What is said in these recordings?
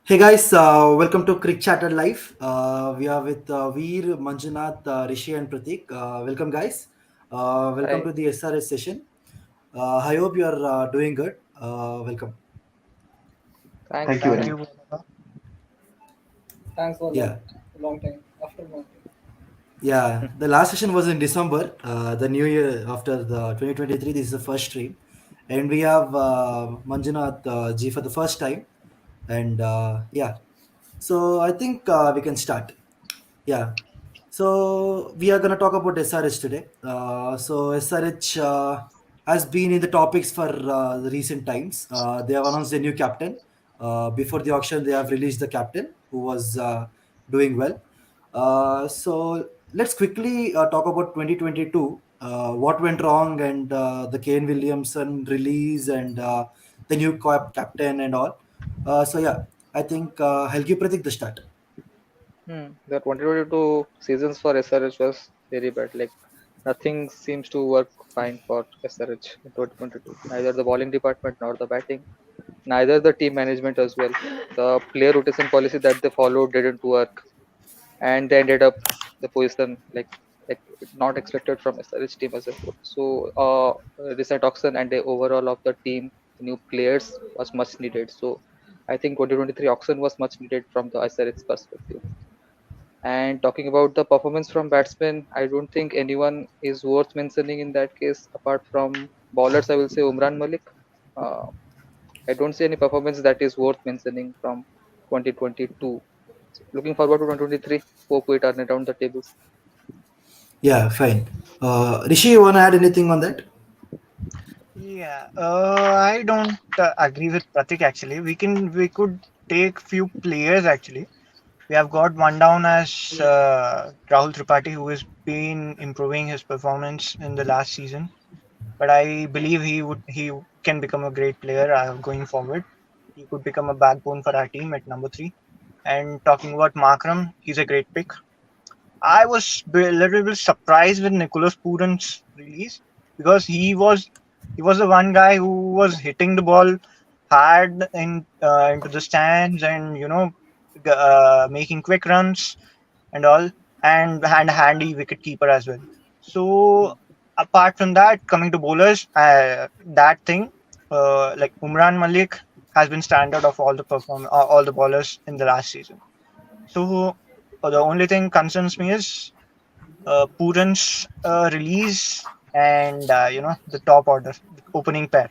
Hey guys, welcome to Crick Chatter Live. We are with Veer, Manjunath, Rishi, and Pratik. Welcome, guys. Welcome Hi, to the SRH session. I hope you are doing good. Welcome. thanks. Thank you Thank very you, much. Bhuvika. Thanks for Yeah, long time. After long time. yeah. The last session was in December, the new year after the 2023. This is the first stream, and we have Manjunath G for the first time. And yeah, so I think we can start. Yeah. So we are going to talk about SRH today. So SRH has been in the topics for the recent times. They have announced a new captain. Before the auction, they have released the captain who was doing well. So let's quickly talk about 2022. What went wrong and the Kane Williamson release and the new captain and all. So yeah, I think I'll give Pratik the start. The 2022 seasons for SRH was very bad. Like nothing seems to work fine for SRH in 2022. Neither the bowling department nor the batting, neither the team management as well. The player rotation policy that they followed didn't work, and they ended up the position like not expected from SRH team as a whole. So recent auction and the overall of the team, the new players was much needed. So I think 2023 auction was much needed from the SRH perspective. And talking about the performance from batsmen, I don't think anyone is worth mentioning in that case apart from bowlers. I will say Umran Malik. Uh, I don't see any performance that is worth mentioning from 2022. So looking forward to 2023. Hope we turn around the tables. Yeah, fine. Rishi, you want to add anything on that? I don't agree with Pratik actually. We could take few players actually. We have got one down as Rahul Tripathi, who has been improving his performance in the last season. But I believe he can become a great player going forward. He could become a backbone for our team at number three. And talking about Markram, he's a great pick. I was a little bit surprised with Nicholas Puran's release because he was the one guy who was hitting the ball hard into the stands and making quick runs and all and handy wicket keeper as well. So apart from that, coming to bowlers, that thing like Umran Malik has been standard of all the bowlers in the last season. So the only thing concerns me is Puran's release and the top order, the opening pair,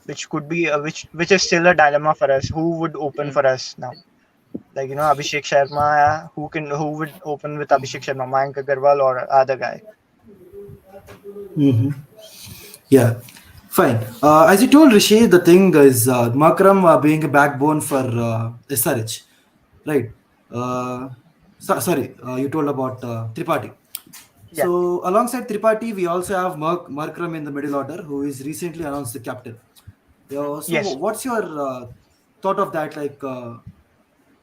which could be which is still a dilemma for us. Who would open for us now? Like Abhishek Sharma, who would open with Abhishek Sharma, Mayank Agarwal or other guy? Hmm. Yeah, fine. As you told Rishi, the thing is Makram being a backbone for SRH, right? Sorry, you told about Tripathi. Yeah. So alongside Tripathi, we also have Markram in the middle order, who is recently announced the captain. So Yes. what's your thought of that? Like,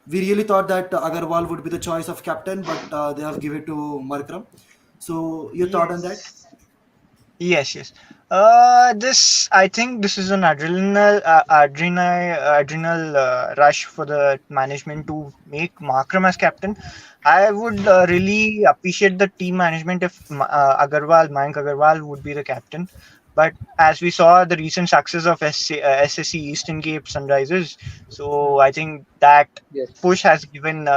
we really thought that Agarwal would be the choice of captain, but they have given it to Markram. So your thought on that? Yes. Yes. This I think this is an adrenal rush for the management to make Markram as captain. I would really appreciate the team management if Mayank Agarwal would be the captain. But as we saw the recent success of SSC Eastern Cape Sunrisers, so I think that Yes. push has given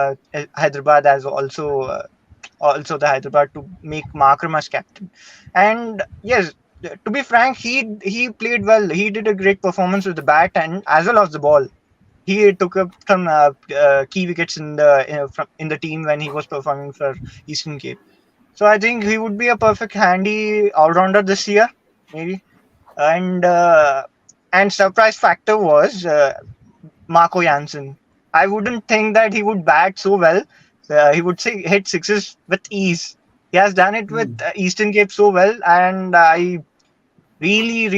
Hyderabad as also the Hyderabad to make Markram as captain. And yes, to be frank, he played well. He did a great performance with the bat and as well as the ball. He took up some key wickets in the team when he was performing for Eastern Cape. So I think he would be a perfect handy all rounder this year, maybe. And surprise factor was Marco Jansen. I wouldn't think that he would bat so well. He would hit sixes with ease. He has done it with Hmm. Eastern Cape so well, and I really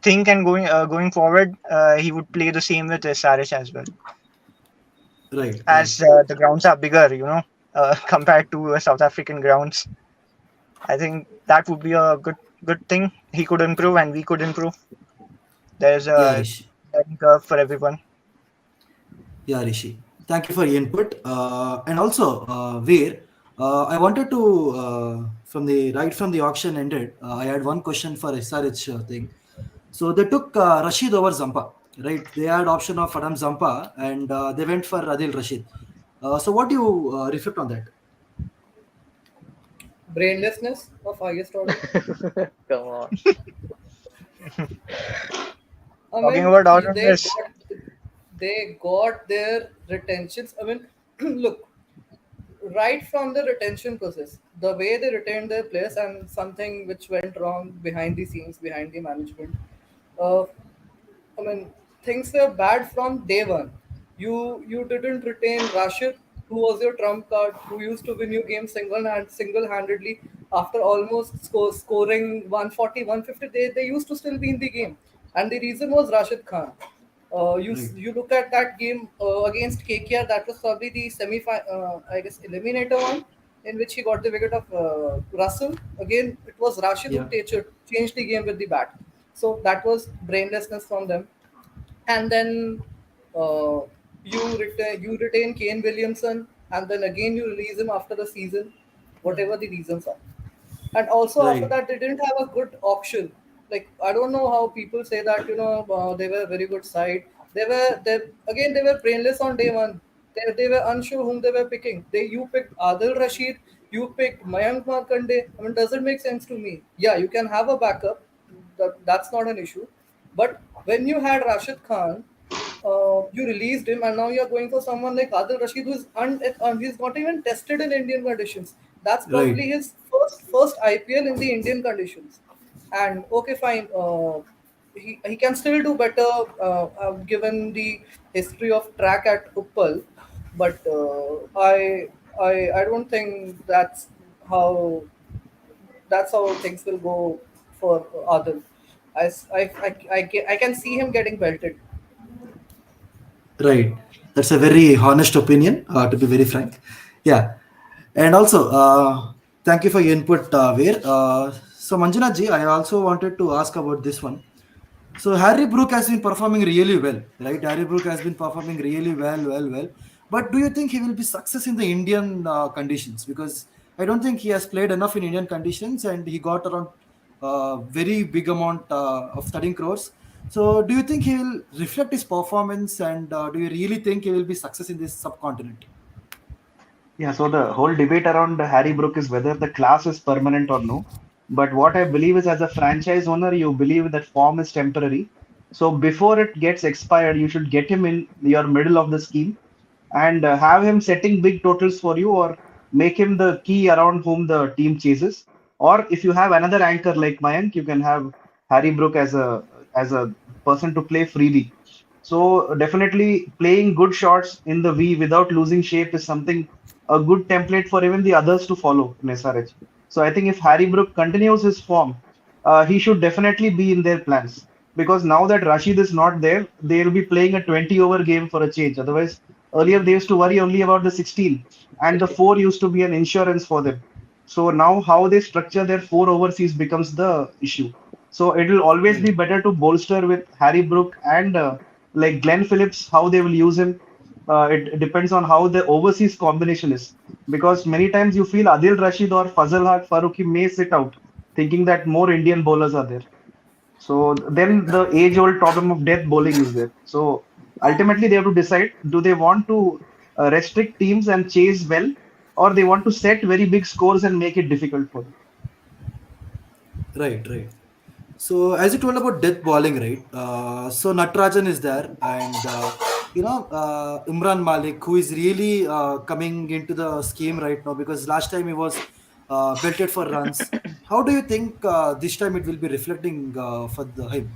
think and going forward, he would play the same with SRH as well, Right, right. as the grounds are bigger, compared to South African grounds. I think that would be a good thing. He could improve, and we could improve. There's Yeah, a Rishi. learning curve for everyone. Yeah, Rishi. Thank you for your input. And also, Veer, I wanted to, from the right from the auction ended, I had one question for SRH thing. So they took Rashid over Zampa, right? They had option of Adam Zampa, and they went for Adil Rashid. So what do you reflect on that? Brainlessness of highest order. Come on. I Talking mean, about they all-rounders. got their retentions. I mean, look, right from the retention process, the way they retained their players and something which went wrong behind the scenes, behind the management. Uh, I mean, things were bad from day one. You didn't retain Rashid, who was your trump card, who used to win you games single handedly after almost scoring 140, 150. They used to still be in the game, and the reason was Rashid Khan. Right, You look at that game against KKR. That was probably the I guess eliminator one, in which he got the wicket of Russell. Again, it was Rashid who yeah, changed the game with the bat. So that was brainlessness from them. And then uh, you retain Kane Williamson, and then again you release him after the season, whatever the reasons are. And also after right, that, they didn't have a good option. Like, I don't know how people say that they were a very good side. They were brainless on day one. They were unsure whom they were picking. You picked Adil Rashid, you picked Mayank Markande. I mean, does it make sense to me? Yeah, you can have a backup. That's not an issue. But when you had Rashid Khan, you released him, and now you're going for someone like Adil Rashid, he's not even tested in Indian conditions. That's right, probably his first IPL in the Indian conditions. And okay, fine. He can still do better given the history of track at Uppal, but I don't think how how things will go for Adil. I can see him getting belted. right. That's a very honest opinion, to be very frank. Yeah. And also, thank you for your input, Veer. So, Manjunath ji, I also wanted to ask about this one. So Harry Brook has been performing really well, right? Harry Brook has been performing really well. But do you think he will be success in the Indian conditions? Because I don't think he has played enough in Indian conditions, and he got around very big amount of 13 crores. So do you think he will reflect his performance, and do you really think he will be success in this subcontinent? Yeah, so the whole debate around Harry Brook is whether the class is permanent or no. But what I believe is, as a franchise owner, you believe that form is temporary. So before it gets expired, you should get him in your middle of the scheme and have him setting big totals for you, or make him the key around whom the team chases. Or if you have another anchor like Mayank, you can have Harry Brook as a person to play freely. So definitely playing good shots in the V without losing shape is something, a good template for even the others to follow in SRH. So I think if Harry Brook continues his form, he should definitely be in their plans, because now that Rashid is not there, they'll be playing a 20 over game for a change. Otherwise, earlier they used to worry only about the 16, and the 4 used to be an insurance for them. So now how they structure their 4 overseas becomes the issue. So it will always Right, be better to bolster with Harry Brook and like Glenn Phillips, how they will use him. It depends on how the overseas combination is. Because many times you feel Adil Rashid or Fazal Haq Farooqi may sit out, thinking that more Indian bowlers are there. So then the age-old problem of death bowling is there. So ultimately they have to decide, do they want to restrict teams and chase well, or they want to set very big scores and make it difficult for them. right. So as you told about death bowling, right? So Natrajan is there, and Imran Malik, who is really coming into the scheme right now because last time he was belted for runs. How do you think this time it will be reflecting for him?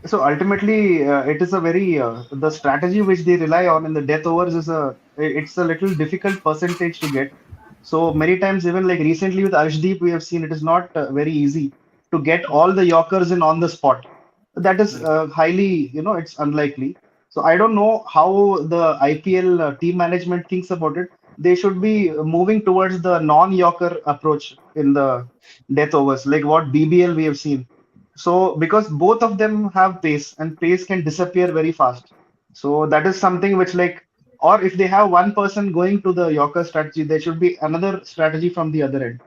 So ultimately, it is a very the strategy which they rely on in the death overs is it's a little difficult percentage to get. So many times, even like recently with Arshdeep, we have seen it is not very easy to get all the Yorkers in on the spot. That is Right, highly, it's unlikely. So I don't know how the IPL team management thinks about it. They should be moving towards the non-Yorker approach in the death overs, like what BBL we have seen. So because both of them have pace, and pace can disappear very fast. So that is something which like, or if they have one person going to the Yorker strategy, there should be another strategy from the other end.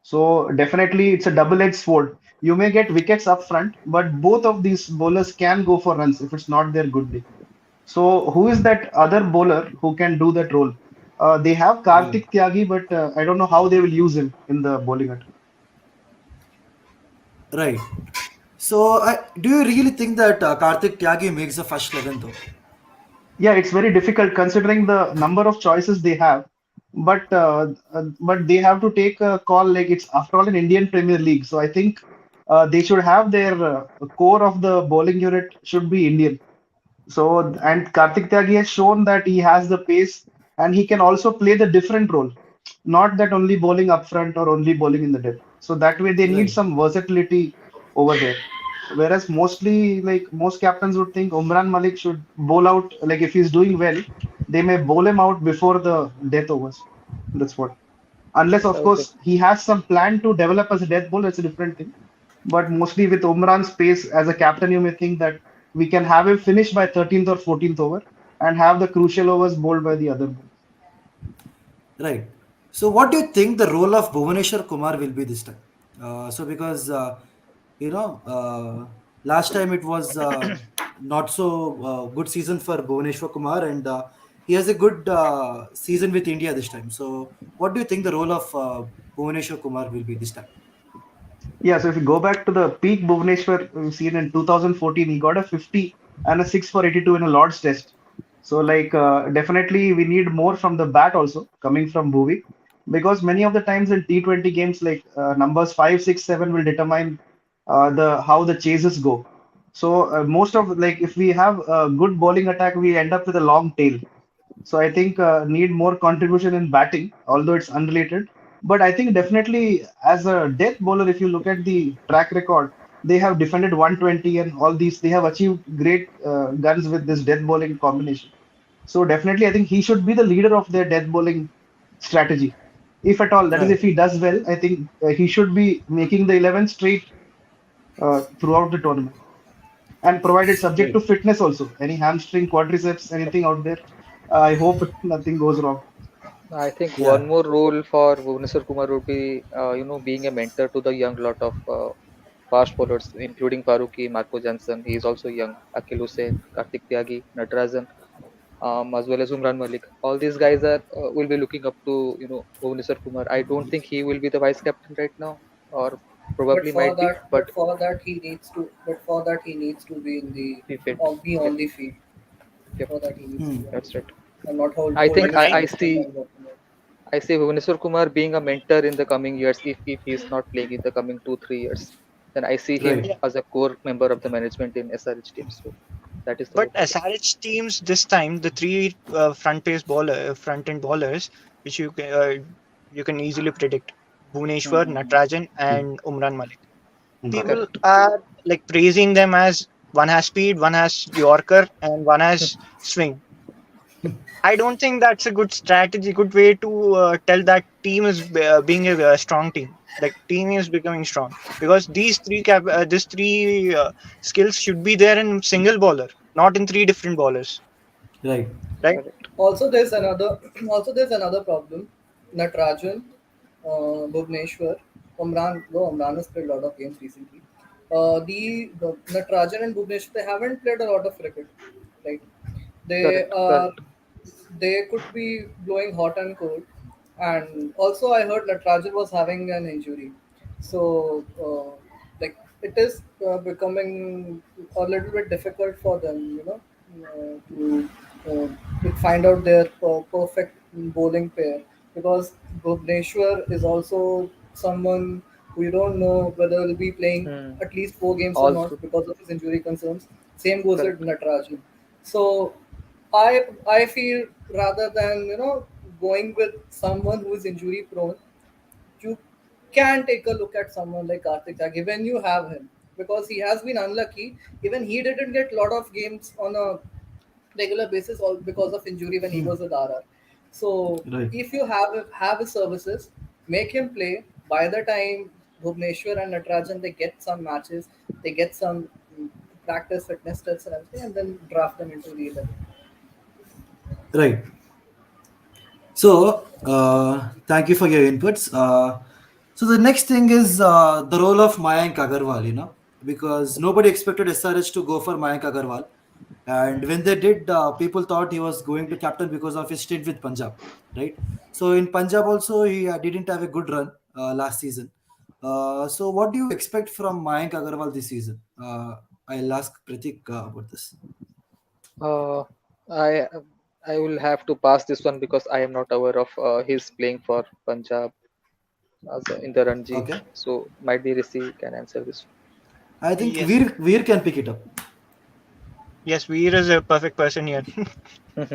So definitely it's a double-edged sword. You may get wickets up front, but both of these bowlers can go for runs if it's not their good day. So who is that other bowler who can do that role? They have Right. Karthik Tyagi, but I don't know how they will use him in the bowling attack. Right. So, do you really think that Karthik Tyagi makes the first 11 though? Yeah, it's very difficult considering the number of choices they have. But they have to take a call like it's after all an Indian Premier League. So I think they should have their core of the bowling unit should be Indian. So, and Karthik Tyagi has shown that he has the pace and he can also play the different role, not that only bowling up front or only bowling in the depth. So that way they need Right. some versatility over there. Whereas mostly, like most captains would think Umran Malik should bowl out, like if he's doing well, they may bowl him out before the death overs. That's what. Unless, of Okay. course, he has some plan to develop as a death bowler, that's a different thing. But mostly with Umran's pace as a captain, you may think that we can have him finish by 13th or 14th over and have the crucial overs bowled by the other bowlers. Right. So, what do you think the role of Bhuvaneshwar Kumar will be this time? Because last time it was not so good season for Bhuvaneshwar Kumar, and he has a good season with India this time. So, what do you think the role of Bhuvaneshwar Kumar will be this time? Yeah, so if you go back to the peak Bhuvaneshwar we've seen in 2014, he got a 50 and a 6 for 82 in a Lord's Test. So, like, definitely we need more from the bat also coming from Bhuvi because many of the times in T20 games, like numbers 5, 6, 7 will determine the how the chases go. So, most of like if we have a good bowling attack, we end up with a long tail. So I think need more contribution in batting, although it's unrelated. But I think definitely as a death bowler, if you look at the track record, they have defended 120 and all these. They have achieved great guns with this death bowling combination. So definitely, I think he should be the leader of their death bowling strategy, if at all. That is, Right. if he does well, I think he should be making the 11 straight throughout the tournament and provided subject Right. to fitness also. Any hamstring, quadriceps, anything out there. I hope nothing goes wrong. I think Yeah. one more role for Bhuvaneswar Kumar would be, being a mentor to the young lot of fast bowlers, including Faruqi, Marco Johnson. He is also young. Akil Hussain, Kartik Tyagi, Natarajan, as well as Umran Malik. All these guys are will be looking up to Bhuvaneswar Kumar. I don't think he will be the vice captain right now, or But probably for might be, that, but he needs to be in the he fit. or be Yep, on the field. yep, For that, he needs to Hmm. be on the that's right. field and not I think holding But his I I position see and working out. I see Bhuvaneswar Kumar being a mentor in the coming years if he is not playing in the coming 2 3 years. Then I see him Right. yeah, as a core member of the management in SRH team. So that is the but hope. Yep. SRH teams this time, the three front end bowlers, which you can easily predict: Bhuvneshwar, Mm-hmm. Natarajan, and Umran Malik. Mhm. People Correct. are like praising them as one has speed, one has Yorker, and one has swing. I don't think that's a good strategy, good way to tell that team is being a strong team. Like team is becoming strong because these three skills should be there in single bowler, not in three different bowlers, Right. right? Correct. Also, there's another problem. Natarajan, Bhuvneshwar, Umran. Though Umran has played a lot of games recently. The Natarajan and Bhuvneshwar, they haven't played a lot of cricket, right? They Correct. are Correct. they could be blowing hot and cold. And also, I heard Natarajan was having an injury, so like it is becoming a little bit difficult for them, to find out their perfect bowling pair because Bhuvneshwar is also someone who you don't know whether he'll be playing Hmm. at least 4 games or All not through. because of his injury concerns. Same goes with Correct. Natarajan. So I feel rather than going with someone who is injury prone, you can take a look at someone like Karthik Tyagi when you have him because he has been unlucky. Even he didn't get a lot of games on a regular basis all because of injury when he Hmm. was with RR. So Right. if you have his services, make him play. By the time Bhuvneshwar and Natarajan they get some matches, they get some practice fitness tests and everything, and then draft them into the 11. Right. So, thank you for your inputs. So the next thing is the role of Mayank Agarwal, because nobody expected SRH to go for Mayank Agarwal. And when they did, people thought he was going to captain because of his stint with Punjab, right? So in Punjab also, he didn't have a good run last season. So what do you expect from Mayank Agarwal this season? I'll ask Pratik about this. Uh, I I will have to pass this one because I am not aware of his playing for Punjab in the Ranji. Okay. So might be Rishi can answer this I think Yes, Veer can pick it up. yes, Veer is a perfect person here.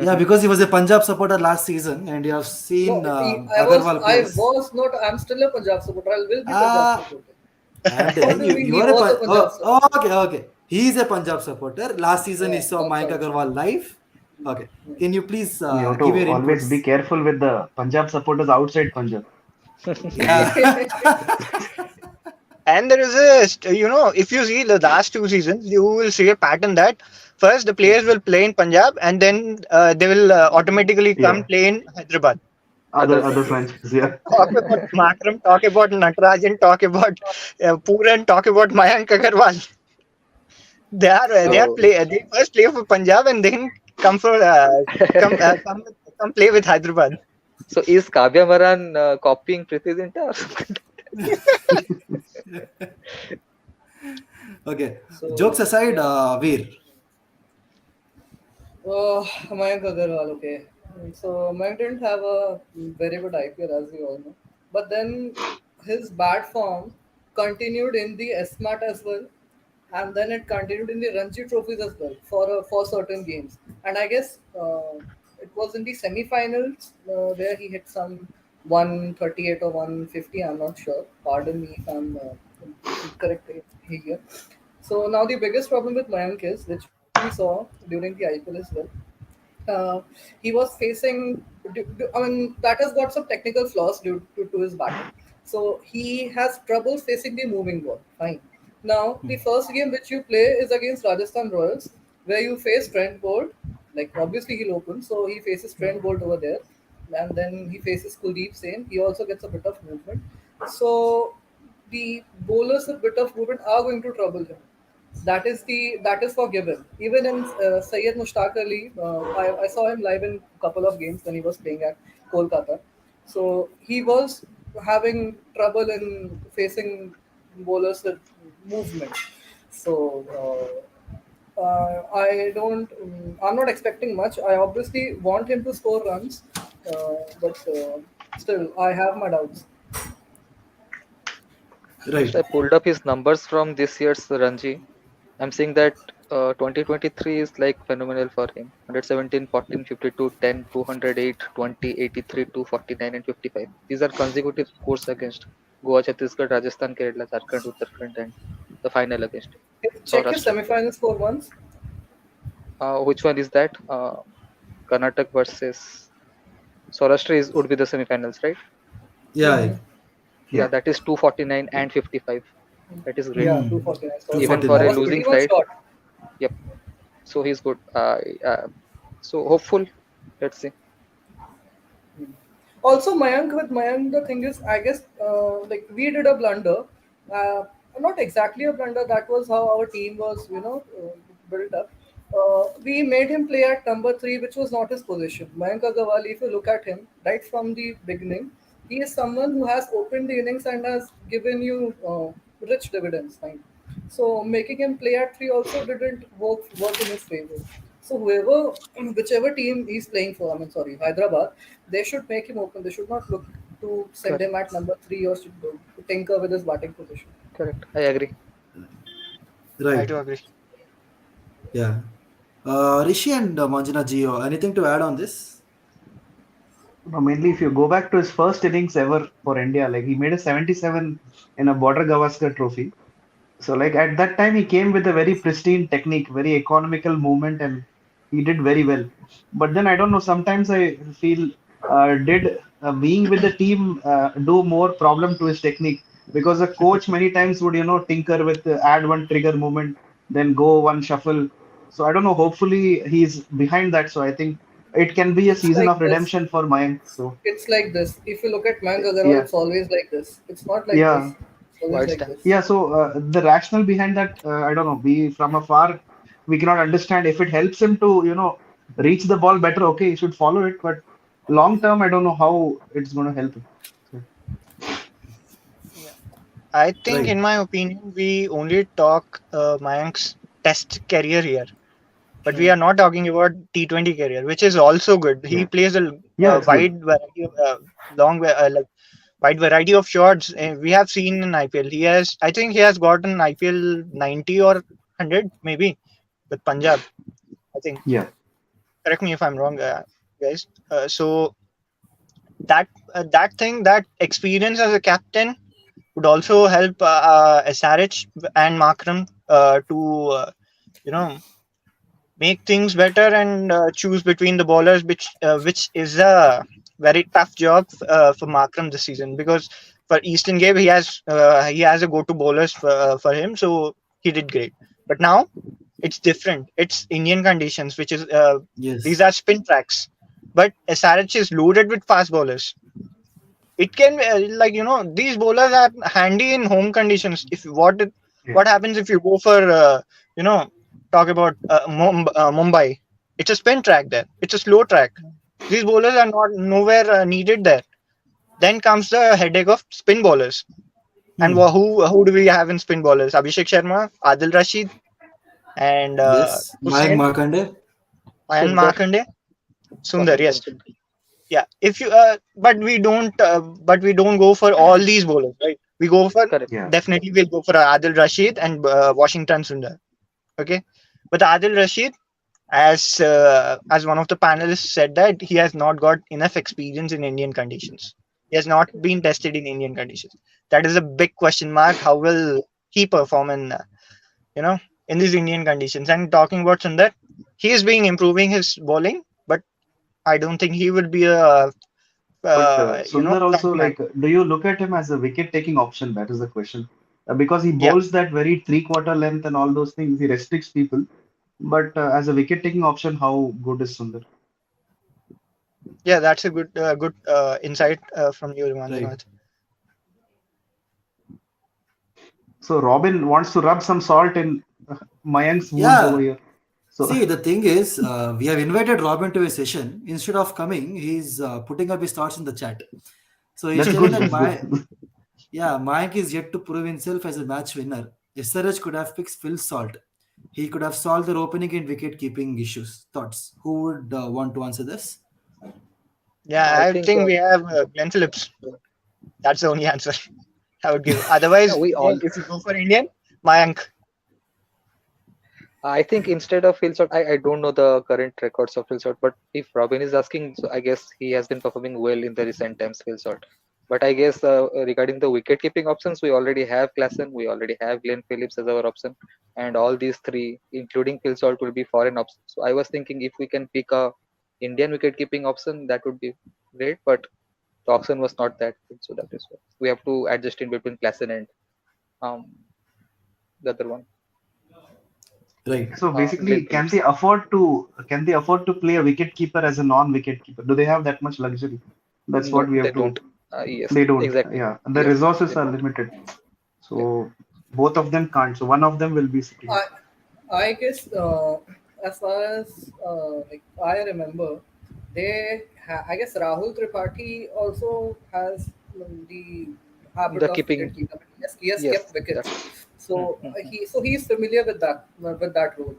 Yeah, one. because he was a Punjab supporter last season, and you have No, seen I was, Agarwal I plays. was not. I'm still a Punjab supporter. I will be Punjab Ah, supporter. I'm What telling do you you, mean? you He are a was a Punjab oh, supporter. okay, okay. He is a Punjab supporter. Last season, he Yeah, saw that's Mayank right. Agarwal live. Okay, can you please You have to give your always be inputs? careful with the Punjab supporters outside Punjab. Yeah, And there is if you see the last two seasons, you will see a pattern that first the players will play in Punjab and then they will automatically come Yeah, play in Hyderabad. other Hyderabad, yes. franchises. Yeah, Talk about Makram, talk about Natarajan, talk about Pooran, talk about Mayank Agarwal. So They first play for Punjab and then come for come uh, come come play with Hyderabad. so is Kavya Maran copying Preeti Zinta or something? okay. Jokes So aside, yeah. Veer. Mayank Agarwal, okay. So Mayank didn't have a very good IPL, as we all know. But then his bad form continued in the SMAT as well, and then it continued in the Ranji trophies as well for certain games. And I guess it was in the semi-finals where he hit some 138 or 150. I'm not sure. Pardon me if I'm incorrect here. So now the biggest problem with Mayank is, which we saw during the IPL as well, uh, he was facing. I mean, that has got some technical flaws due to his batting. So he has trouble facing the moving ball. Fine. Now the first game which you play is against Rajasthan Royals, where you face Trent Bolt. Like obviously he'll open, so he faces Trent Bolt over there, and then he faces Kuldeep Sen. He also gets a bit of movement. So the bowlers with bit of movement are going to trouble him. That is forgiven. Even in Syed Mushtaq Ali, I saw him live in a couple of games when he was playing at Kolkata. So he was having trouble in facing bowlers with movement. So I don't. I'm not expecting much. I obviously want him to score runs, but still I have my doubts. Just Right. I pulled up his numbers from this year's Ranji. I'm seeing that 2023 is like phenomenal for him. 117, 14, 52, 10, 208, 20, 83, 249, and 55. These are consecutive scores against Goa, Chhattisgarh, Rajasthan, Kerala, Jharkhand, Uttarakhand, and the final against Check his Saurashtra. semi-finals score once. Which one is that? Karnataka versus Saurashtra is would be the semifinals, right? Yeah, Mm-hmm. Yeah, yeah. that is 249 and 55. That is great. Yeah, hmm, 249 Even Saurashtra. for I a was 249. losing pretty much side. short. Yep. So he's good. So hopeful. Let's see. Also, with Mayank, the thing is, I guess, like we did a blunder. Uh, Not exactly a blunder. That was how our team was, built up. We made him play at number three, which was not his position. Mayank Agarwal, if you look at him right from the beginning, he is someone who has opened the innings and has given you rich dividends. Fine. So making him play at three also didn't work in his favor. So whichever team he's playing for, I mean, sorry, Hyderabad, they should make him open. They should not look to send Correct. him at number three or to tinker with his batting position. Correct. I agree. I Right. do agree. Yeah. Rishi and Manjuna Gio, anything to add on this? No, mainly if you go back to his first innings ever for India, like he made a 77 in a Border Gavaskar trophy. So like at that time he came with a very pristine technique, very economical movement, and he did very well. But then I don't know. Sometimes I feel did being with the team do more problem to his technique because the coach many times would tinker with add one trigger movement, then go one shuffle. So I don't know. Hopefully he's behind that. So I think it can be a It's season like of this. redemption for Mayank. So It's like this. If you look at Mayank Agarwal, yeah, it's always like this. It's not like yeah, this. It's always White like stance. this. yeah. So the rationale behind that, I don't know. We from afar, we cannot understand if it helps him to, reach the ball better. Okay, he should follow it, but long term, I don't know how it's going to help him. So, Yeah. I think, Right. in my opinion, we only talk Mayank's test career here, but we Hmm. are not talking about T20 career, which is also good. He yeah, plays a yeah, it's good. wide variety of like wide variety of shots. We have seen in IPL. I think, he has gotten IPL 90 or 100 maybe with Punjab. I think. Yeah, Correct me if I'm wrong, guys. So that experience as a captain would also help SRH and Makram to you know make things better and choose between the bowlers, which is a very tough job for Makram this season, because for Eastern Game he has a go-to bowlers for him, so he did great. But now it's different. It's Indian conditions, which is these Yes. are spin tracks, but SRH is loaded with fast bowlers. It can be these bowlers are handy in home conditions. If yeah, what happens if you go for you know talk about Mumbai? It's a spin track there. It's a slow track. These bowlers are not nowhere needed there. Then comes the headache of spin bowlers. And Hmm. who do we have in spin bowlers? Abhishek Sharma, Adil Rashid, and Yes. Mayank Hussain, Markande. and Sundar, Markande, Sundar. Washington Yes, Sundar. yeah. If you but we don't go for all these bowlers, right? We go for Correct. yeah. Definitely we'll go for Adil Rashid and Washington Sundar. Okay, but Adil Rashid, as one of the panelists said, that he has not got enough experience in Indian conditions. He has not been tested in Indian conditions. That is a big question mark. How will he perform in you know in these Indian conditions? And talking about Sundar, he is being improving his bowling, but I don't think he will be a But Sundar also, front man. like, do you look at him as a wicket-taking option? That is the question. Because he Yeah, bowls that very three-quarter length and all those things, he restricts people. But as a wicket-taking option, how good is Sundar? yeah, that's a good insight from you, Right. Manjunath. So Robin wants to rub some salt in Mayank's wounds over Yeah. here. So See, the thing is, we have invited Robin to a session. Instead of coming, he's putting up his thoughts in the chat. So he's that's telling good. that That's good. Mike is yet to prove himself as a match winner. SRH could have picked Phil Salt. He could have solved their opening and wicket keeping issues. Thoughts? Who would want to answer this? Yeah, I I think think we have Glenn Phillips. That's the only answer I would give. yeah, Otherwise, we all. if you go for Indian, Mayank. I think instead of Phil Salt, I don't know the current records of Phil Salt, but if Robin is asking, so I guess he has been performing well in the recent times, Phil Salt. But I guess regarding the wicket keeping options, we already have Klassen, we already have Glenn Phillips as our option, and all these three, including Phil Salt, will be foreign options. So I was thinking if we can pick a Indian wicket keeping option, that would be great. But the option was not that good, so that is why we have to adjust in between Klassen and um, the other one, Right. So Glenn basically, Phillips. can they afford to play a wicket keeper as a non-wicket keeper? Do they have that much luxury? That's what No, we they have to. don't. Yes, They don't. exactly. Yeah, the Yes, they resources are don't. limited. Yeah. So both of them can't. So one of them will be sitting out. I I guess as far as like I remember, I guess Rahul Tripathi also has the habit The of wicket keeping, keeping. Yes, he has yes, kept wickets, that's. Hmm, so hmm, hmm. he's familiar with that role.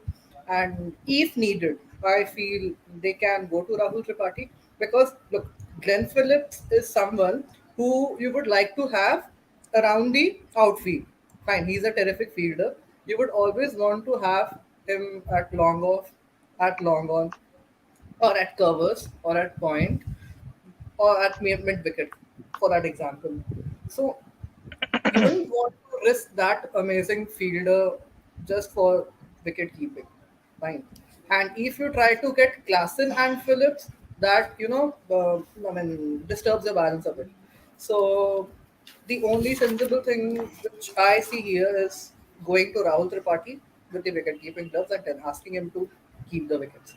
And if needed, I feel they can go to Rahul Tripathi because look, Glenn Phillips is someone who you would like to have around the outfield. Fine, he's a terrific fielder. You would always want to have him at long on, or at covers, or at point, or at mid wicket, for that example. So you wouldn't want to risk that amazing fielder just for wicket keeping. Fine. And if you try to get Klassen and Phillips, that I mean, disturbs the balance of it. So the only sensible thing which I see here is going to Rahul Tripathi with the wicket keeping gloves and then asking him to keep the wickets.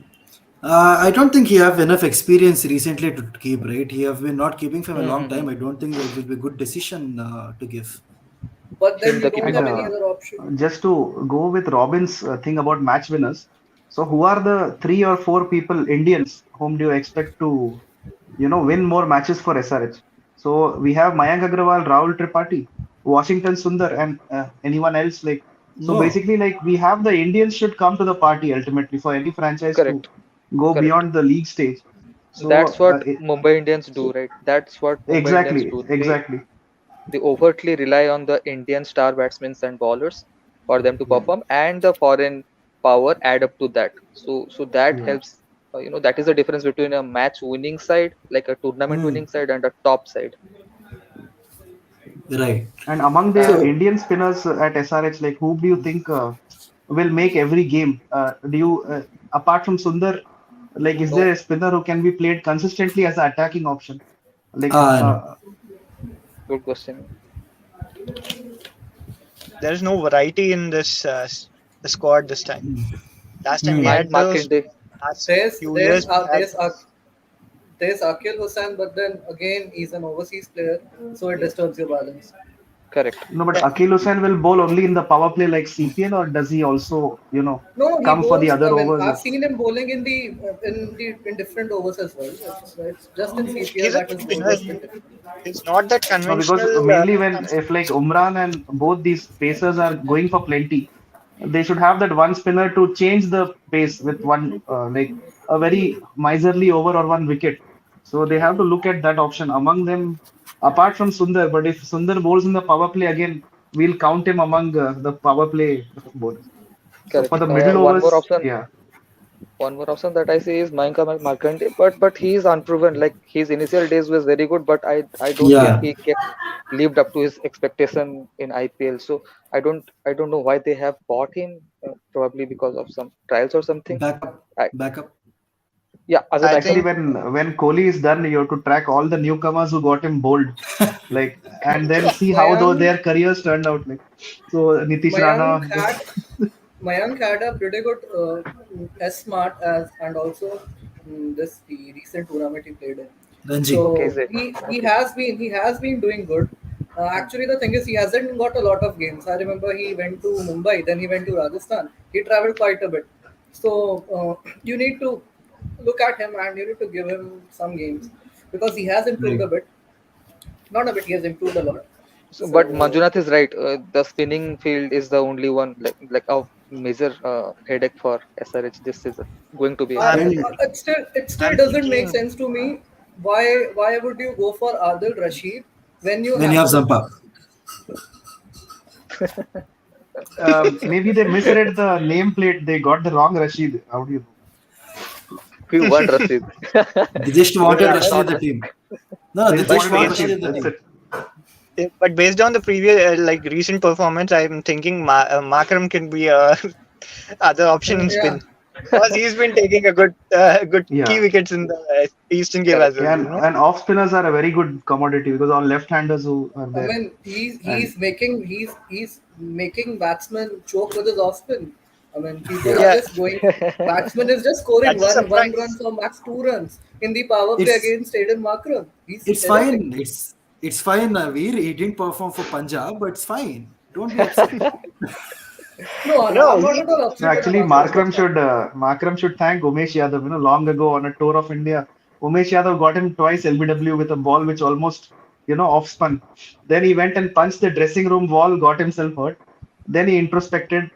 I don't think he have enough experience recently to keep, right? He have been not keeping from a long time. Mm-hmm. I don't think that will be a good decision to give. But then In you the don't And have keeper. any other option. just to go with Robin's thing about match winners, so who are the 3 or 4 people, Indians, whom do you expect to, win more matches for SRH? So we have Mayank Agrawal, Rahul Tripathi, Washington Sundar, and anyone else like. So No. basically, like we have the Indians should come to the party ultimately for any franchise to Correct. go Correct. beyond the league stage. That's So what Mumbai Indians do, right? That's what Mumbai Indians exactly, do. exactly. They overtly rely on the Indian star batsmen and bowlers for them to Yeah. perform, and the foreign power add up to that. So that Yeah. helps. That is the difference between a match winning side, like a tournament Hmm. winning side, and a top side. Right. And among the And So Indian spinners at SRH, like who do you think will make every game? Do you, apart from Sundar, like is there no, a spinner who can be played consistently as an attacking option? Like, no. good question. There is no variety in this squad this time. Last time we Hmm. Mike had those Markinde, last There's few there's years we uh, had there's uh, there's Akil Hussain, but then again he's an overseas player, so it disturbs your balance. correct. no, but yeah, Akil Hussain will bowl only in the power play like CPL, or does he also, No, he come for the bowls. other I mean, overs? I've seen him bowling in different overs as well. It's just in CPL he's a that good his ball spinner. has been different. He's not that No, because conventional mainly when it when comes to if like Umran and both these pacers are going for plenty, they should have that one spinner to change the pace with one like a very miserly over or one wicket. So they have to look at that option among them, apart from Sundar. But if Sundar bowls in the power play again, we'll count him among the power play bowlers. So for Correct. the middle One more overs, option. yeah, One more option that I see is Mayank Markande, but he is unproven. Like his initial days was very good, but I don't think Yeah. he kept lived up to his expectation in IPL. So I don't know why they have bought him. Probably because of some trials or something. Backup. I, Backup. yeah, as a I actually backup. think when Kohli is done, you have to track all the newcomers who got him bowled, like, and then see how though Mayank their careers turned out. Like, so Nitish Mayank Rana, had Mayank had a pretty good as smart as and also this the recent tournament he played in. Ranji. Okay, So is it? Okay. he has been doing good. Actually, the thing is he hasn't got a lot of games. I remember he went to Mumbai, then he went to Rajasthan. He traveled quite a bit. So you need to look at him and you need to give him some games because he has improved Right. a bit. Not a bit, he has improved a lot. So, but So Manjunath is right. The spinning field is the only one like a major headache for SRH this season. Going to be Uh, anyway. And it still I'm doesn't make thinking sense to me. Why would you go for Adil Rashid when you when you have have Zampa. maybe they misread the nameplate. They got the wrong Rashid. How do you know? We won Rashid. They just Even wanted if it's yeah, Rashid not in the Rashid. team. No, no, They they just but just wanted want based Rashid Rashid. in the That's team. it. but based on the previous like recent performance, I'm thinking Markram can be a other option in yeah. spin because he's been taking a good key Yeah, wickets in the Eastern game as Correct. well. yeah, and off spinners are a very good commodity because all left-handers who are I there, mean, he's and he's making he's making batsmen choke with his off spin. I mean, people Yeah. are Yeah, just going. Batsman is just scoring that's a one run surprise. or max 2 runs in the power play It's against Aiden Markram. He's it's terrific. fine. It's fine, Veer. He didn't perform for Punjab, but it's fine. Don't be upset. No, No, I'm not he at all no, upset with actually, Markram. That's fine. Markram should thank Umesh Yadav. Long ago on a tour of India, Umesh Yadav got him twice LBW with a ball which almost, off spun. Then he went and punched the dressing room wall, got himself hurt. Then he introspected.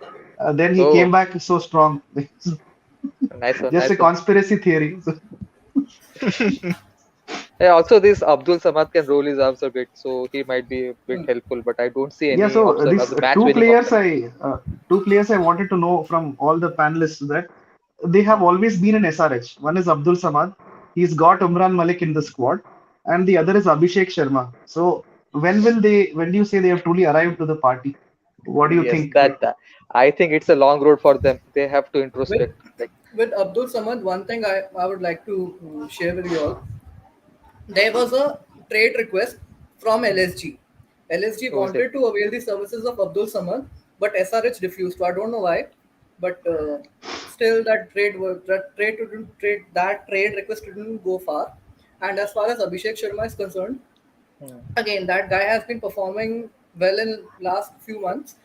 Then he came Oh, back so strong. nice one, Just a nice one. conspiracy theory. So, Yeah, also this Abdul Samad can roll his arms a bit, so he might be a bit Hmm. helpful. But I don't see yeah, any so option as these a match-winning option. two players I wanted to know from all the panelists that they have always been in SRH. One is Abdul Samad. He's got Umran Malik in the squad, and the other is Abhishek Sharma. So when do you say they have truly arrived to the party? What do you Yes, think? that, Like, that I think it's a long road for them. They have to With introspect. Like, with Abdul Samad, one thing I would like to share with you all. There was a trade request from LSG. LSG who is it? wanted to avail the services of Abdul Samad, but SRH refused. So I don't know why, but still that trade request didn't go far. And as far as Abhishek Sharma is concerned, Hmm. again that guy has been performing well in last few months.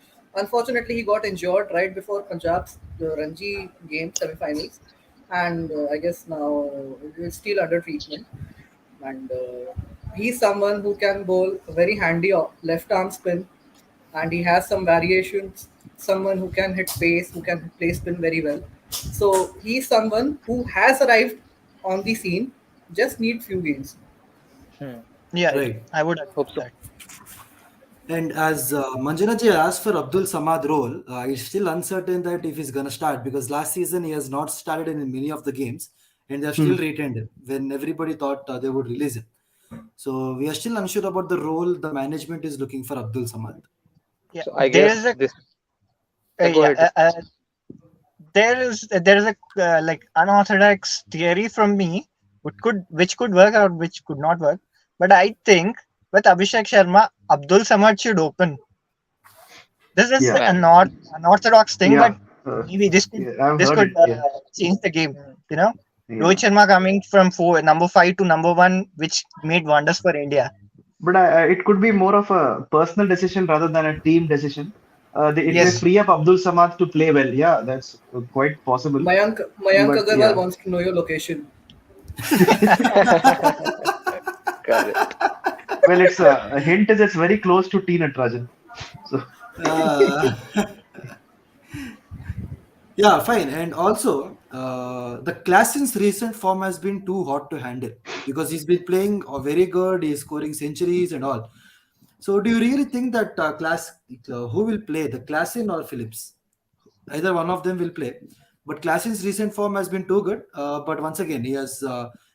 Unfortunately, he got injured right before Punjab's Ranji game semi-finals, and I guess now he's still under treatment. And he's someone who can bowl very handy left arm spin, and he has some variations. Someone who can hit pace, who can play spin very well. So he's someone who has arrived on the scene. Just need few games. Hmm. Yeah, Right. I would agree Hope with so. that. And as Manjanaji asked for Abdul Samad role, it's still uncertain that if he's going to start because last season he has not started in many of the games and they have still Hmm. retained him when everybody thought they would release him. So we are still unsure about the role the management is looking for Abdul Samad. Yeah, So I guess this. Yeah, go yeah, ahead. there is a like unorthodox theory from me, which could work or which could not work. But I think with Abhishek Sharma, Abdul Samad should open. This is Yeah, Man. an unorthodox thing, but yeah, uh, maybe yeah. I've this heard could it. Yeah, change the game. Hmm. You know, Rohit yeah. Sharma coming from number 5 to number 1, which made wonders for India. But it could be more of a personal decision rather than a team decision. It may Yes, free up Abdul Samad to play well. Yeah, that's quite possible. Mayank But Agarwal yeah, wants to know your location. Correct. well, it's a hint is it's very close to T Natarajan. So Uh, yeah, fine. And also, the Klassen's recent form has been too hot to handle because he's been playing very good, he's scoring centuries and all. So, do you really think that who will play, the Klassen or Phillips? Either one of them will play. But Klassen's recent form has been too good. But once again, he has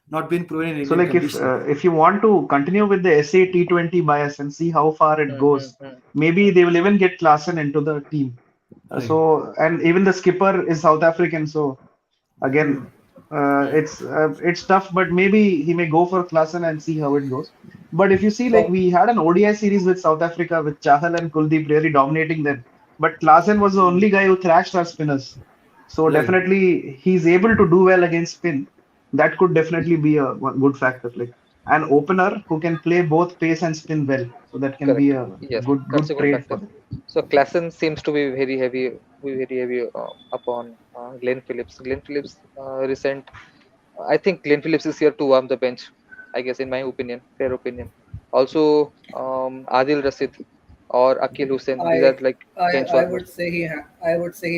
not been proven in so Indian like conditions. if you want to continue with the SA T20 bias and see how far it Hmm, hmm, goes, hmm, maybe they will even get Klassen into the team. Right. So and even the skipper is South African, so again, Hmm. hmm. it's tough, but maybe he may go for Klassen and see how it goes. But if you see, like From we had an ODI series with South Africa with Chahal and Kuldeep really dominating them, but Klassen was the only guy who thrashed our spinners. So Right. definitely he's able to do well against spin. That could definitely be a good factor. Like an opener who can play both pace and spin well. So that can be Correct. a Yes, that's good a good trade factor. for them. So Klassen seems to be very heavy upon Glenn Phillips. Glenn Phillips recent. I think Glenn Phillips is here to warm the bench. I guess, in my opinion, fair opinion. Also, Adil Rasid or Akil Hussain. These are I like bench I would warmers. say I would say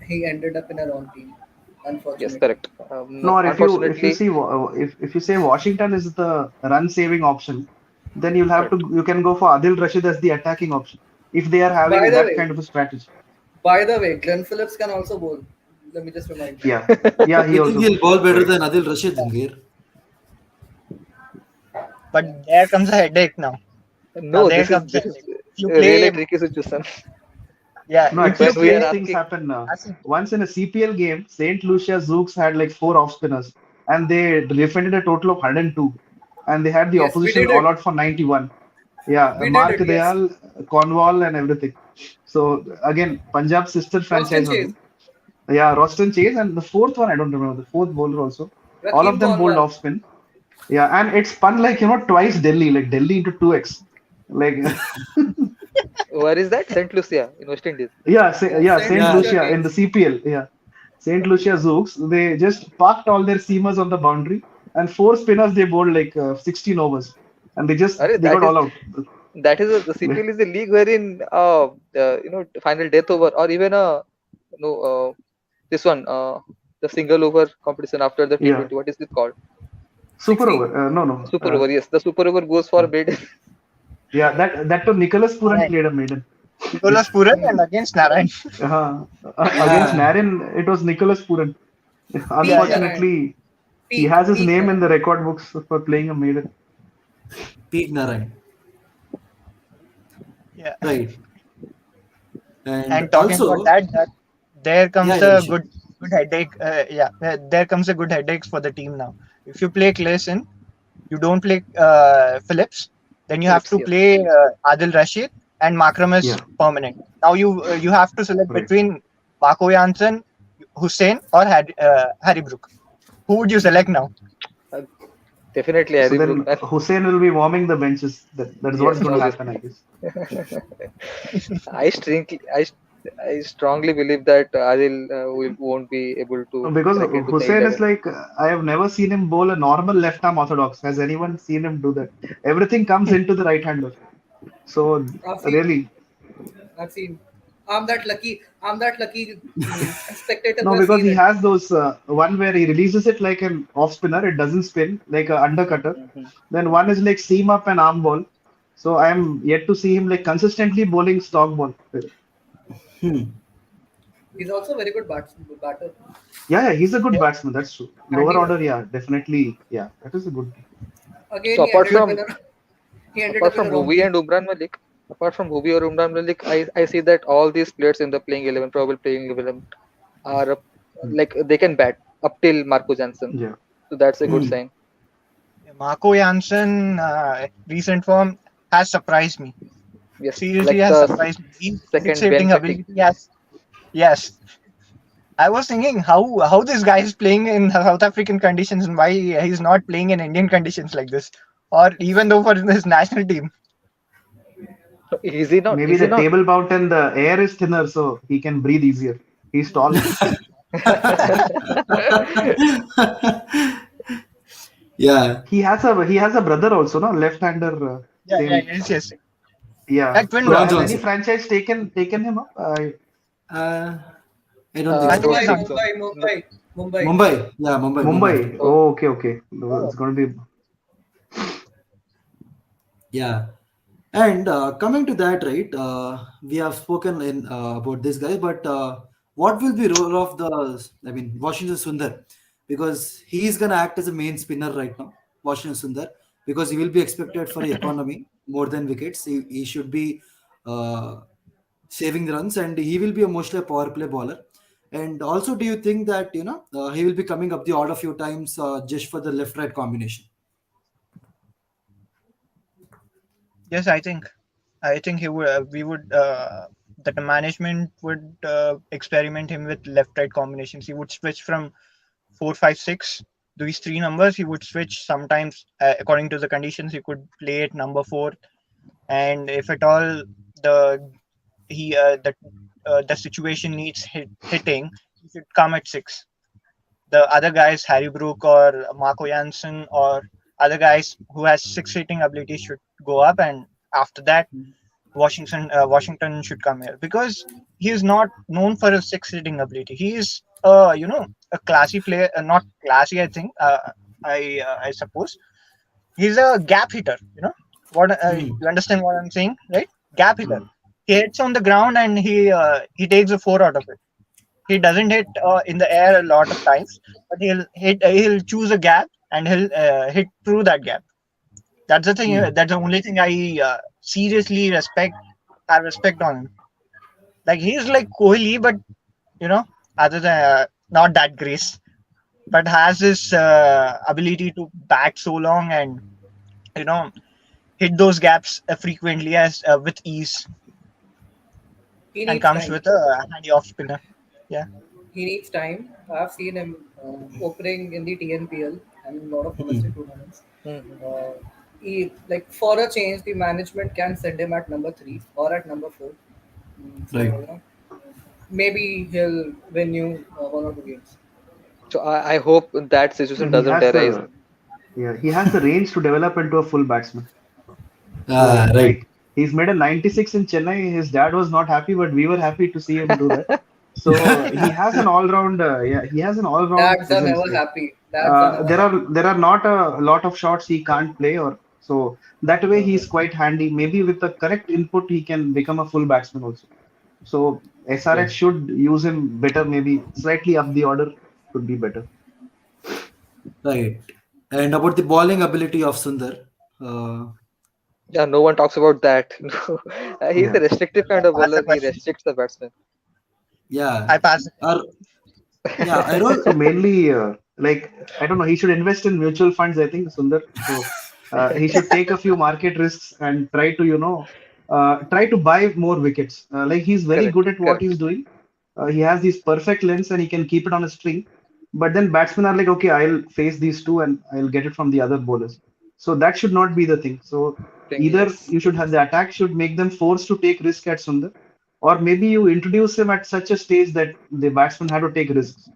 he ended up in a wrong team, Yes, unfortunately. correct. No, or if you Unfortunately, see if you say Washington is the run saving option, then correct. you can go for Adil Rashid as the attacking option if they are By having the that way, kind of a strategy. Glenn Phillips can also bowl. Let me just remind you. Yeah, yeah, he You think also he'll goes bowl better right. than Adil Rashid in gear? but there comes a headache now. Now No, there this is comes a this is headache. If you a really play, tricky situation. yeah, No, if actually, you When we are strange play, things asking, happen. as a- Once in a CPL game, Saint Lucia Zooks had like four off spinners, and they defended a total of 102, and they had the Yes, we opposition did all it. out for 91. Yeah, We did Mark it. Yes. Dayal, Cornwall, and everything. So again, Punjab's sister Boston franchise Chase. only. Yeah, Roston Chase, and the fourth one I don't remember. The fourth bowler also. All of Rakeem them bowled Cornwall. off spin. Yeah, and it spun like twice Delhi, like Delhi into 2x. Like where is that? Saint Lucia in West Indies. yeah, Saint Saint Yeah. Lucia Lucia in the games. CPL. Yeah, Saint Lucia Zooks. They just parked all their seamers on the boundary, and four spinners they bowled like 16 overs, and Arey, they got all out. the CPL is a league wherein final death over or even this one the single over competition after the Yeah, T20. What is it called? super 60. over. No, no. Super over. Yes, the super over goes for mid. Yeah, that to Nicholas Puran Narayan, played a maiden. Nicholas Puran and against Narayan. Against Yeah. Narin, it was Nicholas Puran. Yeah, Peak yeah, Narayan. Unfortunately, he Peak. has his Peak name in Narayan. the record books for playing a maiden. Peak Narayan. yeah. Right. And And talking about also, that, there yeah, comes yeah, a Vishal. good headache. There comes a good headache for the team now. If you play Clayson, you don't play Phillips, then you have Phillips, to yes. play Adil Rashid and Makram is Yeah, permanent. Now you have to select right. between Marco Janssen Hussein or Harry Brook? Who would you select now? Uh, Definitely So Harry Brook, then man. Hussein will be warming the benches. That's what's Yes, going to happen, I obviously. guess. I strongly, I strongly believe that Adil won't be able to Because crack into the Hussein is 11. like, I have never seen him bowl a normal left arm orthodox. Has anyone seen him do that? Everything comes into the right hander. So I've seen, really, I've seen. I'm that lucky. I'm that lucky spectator who no, has because seen he it. has those one where he releases it like an off spinner, it doesn't spin like a undercutter. Mhm. Then one is like seam up and arm ball. So I am yet to see him like consistently bowling stock ball. Hmm. He's also a very good batter. Yeah, he's a good Yeah. batsman. That's true. Lower Handy one. order, yeah, definitely. Yeah, that is a good thing. Again, So he apart ended up in from a he ended apart up in from a wrong Bhuvi team. and Umran Malik, apart from Bhuvi or Umran Malik, I see that all these players in the playing 11, probable playing 11, are like they can bat up till Marco Jansen. Yeah. So that's a good Hmm. sign. Marco Jansen, recent form has surprised me. Yes, Seriously, like has the surprised me. His second Ben fixating Fettig. ability has. Yes, I was thinking how this guy is playing in South African conditions and why he's not playing in Indian conditions like this, or even though for his national team. Is he not? Maybe Is he the not? table mountain, the air is thinner, so he can breathe easier. He's tall. Yeah. He has a brother also, no left-hander, Yeah, yeah, same. yes, yes. Yeah. Like twin So Bronze has brothers. any also. franchise taken him up? Uh, I don't think I I think so. don't Mumbai, he's think on. so. Mumbai, No. Mumbai, Mumbai. Mumbai. Yeah, Mumbai. Mumbai, I Mumbai. think. Oh, Oh, okay, okay. No, Oh, it's going to be. Yeah. And coming to that, right? We have spoken in about this guy, but what will be role of Washington Sundar, because he is gonna act as a main spinner right now, Washington Sundar, because he will be expected for economy more than wickets. He should be uh, saving the runs, and he will be mostly a power play bowler. And also, do you think that he will be coming up the order few times just for the left-right combination? yes, I think he would. We would. That the management would experiment him with left-right combinations. He would switch from 4, 5, 6. These three numbers he would switch sometimes according to the conditions. He could play at number 4, and if at all the he the situation needs hitting, he should come at 6. The other guys, Harry Brook or Marco Jansen or other guys who has 6 hitting ability should go up, and after that, Washington should come here because he is not known for his 6 hitting ability. He is a classy player, not classy. I think I suppose he's a gap hitter. What Hmm. you understand what I'm saying, right? Gap hitter. Mm. He hits on the ground and he takes a 4 out of it. He doesn't hit in the air a lot of times, but he'll choose a gap and he'll hit through that gap. That's the thing. Hmm. That's the only thing I seriously have respect on him. Like he's like Kohli, but you know, other than not that grace, but has this ability to bat so long and you know hit those gaps frequently as with ease, He and needs comes time. with a handy off spinner. Yeah. He needs time. I've seen him opening in the TNPL and a lot of domestic Hmm. tournaments. mhm. Uh, like for a change, the management can send him at number 3 or at number 4. So Right. maybe he'll win you 1 or 2 games. So I hope that situation And he doesn't has arise. the yeah, he has the range to develop into a full batsman. So Right. like he's made a 96 in Chennai. His dad was not happy, but we were happy to see him do that. So he has an all-round, yeah, he has an all-round Dads are presence. never Like happy. Dads are never there happy. are there are not a lot of shots he can't play, or so that way Mhm. he's quite handy. Maybe with the correct input, he can become a full batsman also. So SRH Right. should use him better. Maybe slightly up the order could be better. Right. And about the bowling ability of Sundar, uh, Yeah, no one talks about that. He's a Yeah. restrictive kind I of pass the bowler. He question. restricts the batsman. yeah, I pass the or question. yeah, I roll. So mainly, like I don't know, he should invest in mutual funds. I think Sundar. So he should take a few market risks and try to try to buy more wickets. Like he's very Correct, good at what correct. he's doing. he has these perfect lengths and he can keep it on a string. But then batsmen are like, okay, I'll face these two and I'll get it from the other bowlers. So that should not be the thing. So Thing, either yes. you should have the attack should make them forced to take risk at Sundar, or maybe you introduce him at such a stage that the batsmen have to take risks.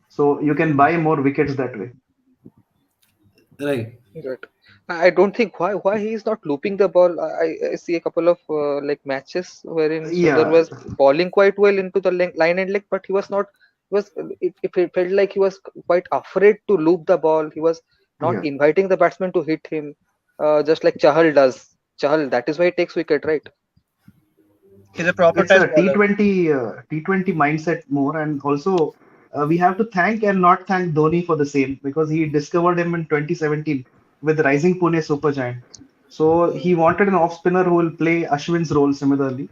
So you can buy more wickets that way. Right. Right. I don't think why he is not looping the ball. I see a couple of like matches wherein Sundar Yeah, was bowling quite well into the line and leg, but he was not. Was it felt like he was quite afraid to loop the ball. He was not yeah. inviting the batsman to hit him, just like Chahal does. Chahal, that is why he takes wicket, right? He's a proper It's test a bowler. T20 mindset more, and also we have to thank and not thank Dhoni for the same because he discovered him in 2017 with Rising Pune Supergiant. So he wanted an off spinner who will play Ashwin's role similarly,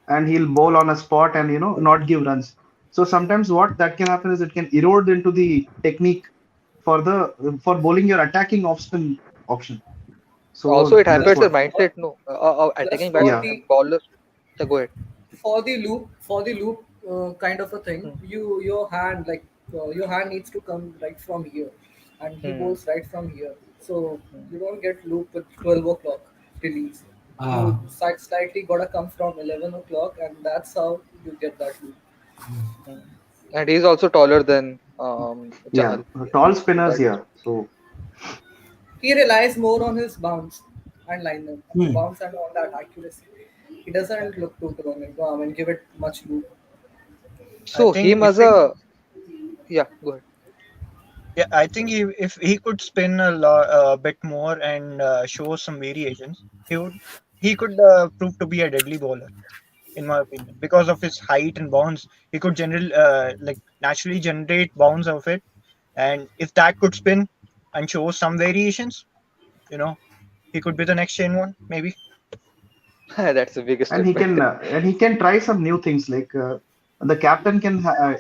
and he'll bowl on a spot and not give runs. So sometimes what that can happen is it can erode into the technique for bowling your attacking off spin option. Also, So it that's hampers the what. mindset. No, Plus attacking for batsman Yeah, and the bowler. Yeah, go ahead. for the loop kind of a thing, Hmm. your hand needs to come right from here, and he Hmm. bowls right from here, so Hmm. you don't get loop with 12 o'clock release. You Ah, slightly gotta come from 11 o'clock, and that's how you get that loop. Hmm. And he's also taller than yeah. Chahal. Tall So spinners, that yeah. So He relies more on his bounce and lineman, hmm. bounce and on that accuracy. He doesn't look to throw it, give it much loop. I so think him if as he, a yeah, go ahead. yeah, I think if he could spin a bit more and show some variations, he could prove to be a deadly bowler, in my opinion, because of his height and bounce. He could like naturally generate bounce of it, and if that could spin and show some variations, you know, he could be the next chain one, maybe. That's the biggest and he statement. can try some new things like the captain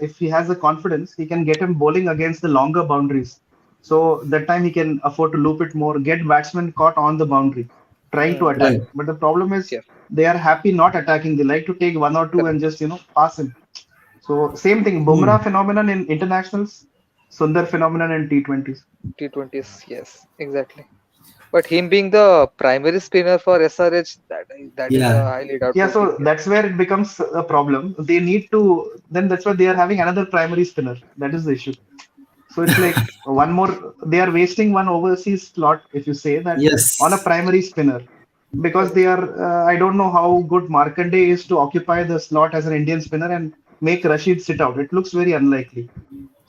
if he has the confidence he can get him bowling against the longer boundaries. So that time he can afford to loop it more, get batsmen caught on the boundary, trying to Hmm. attack. Right. But the problem is Yeah, they are happy not attacking. They like to take one or two correct. and just pass him. So same thing, Hmm. Bumrah phenomenon in internationals, Sundar phenomenon in T20s. T20s, yes, exactly. But him being the primary spinner for SRH, that is a Yeah. highly Yeah, doubtful thing. so that's where it becomes a problem. They need to, then that's why they are having another primary spinner. That is the issue. So it's like one more, they are wasting one overseas slot, if you say that, on a Yes. primary spinner. Because Correct. they are, I don't know how good Markande is to occupy the slot as an Indian spinner and make Rashid sit out. It looks very unlikely.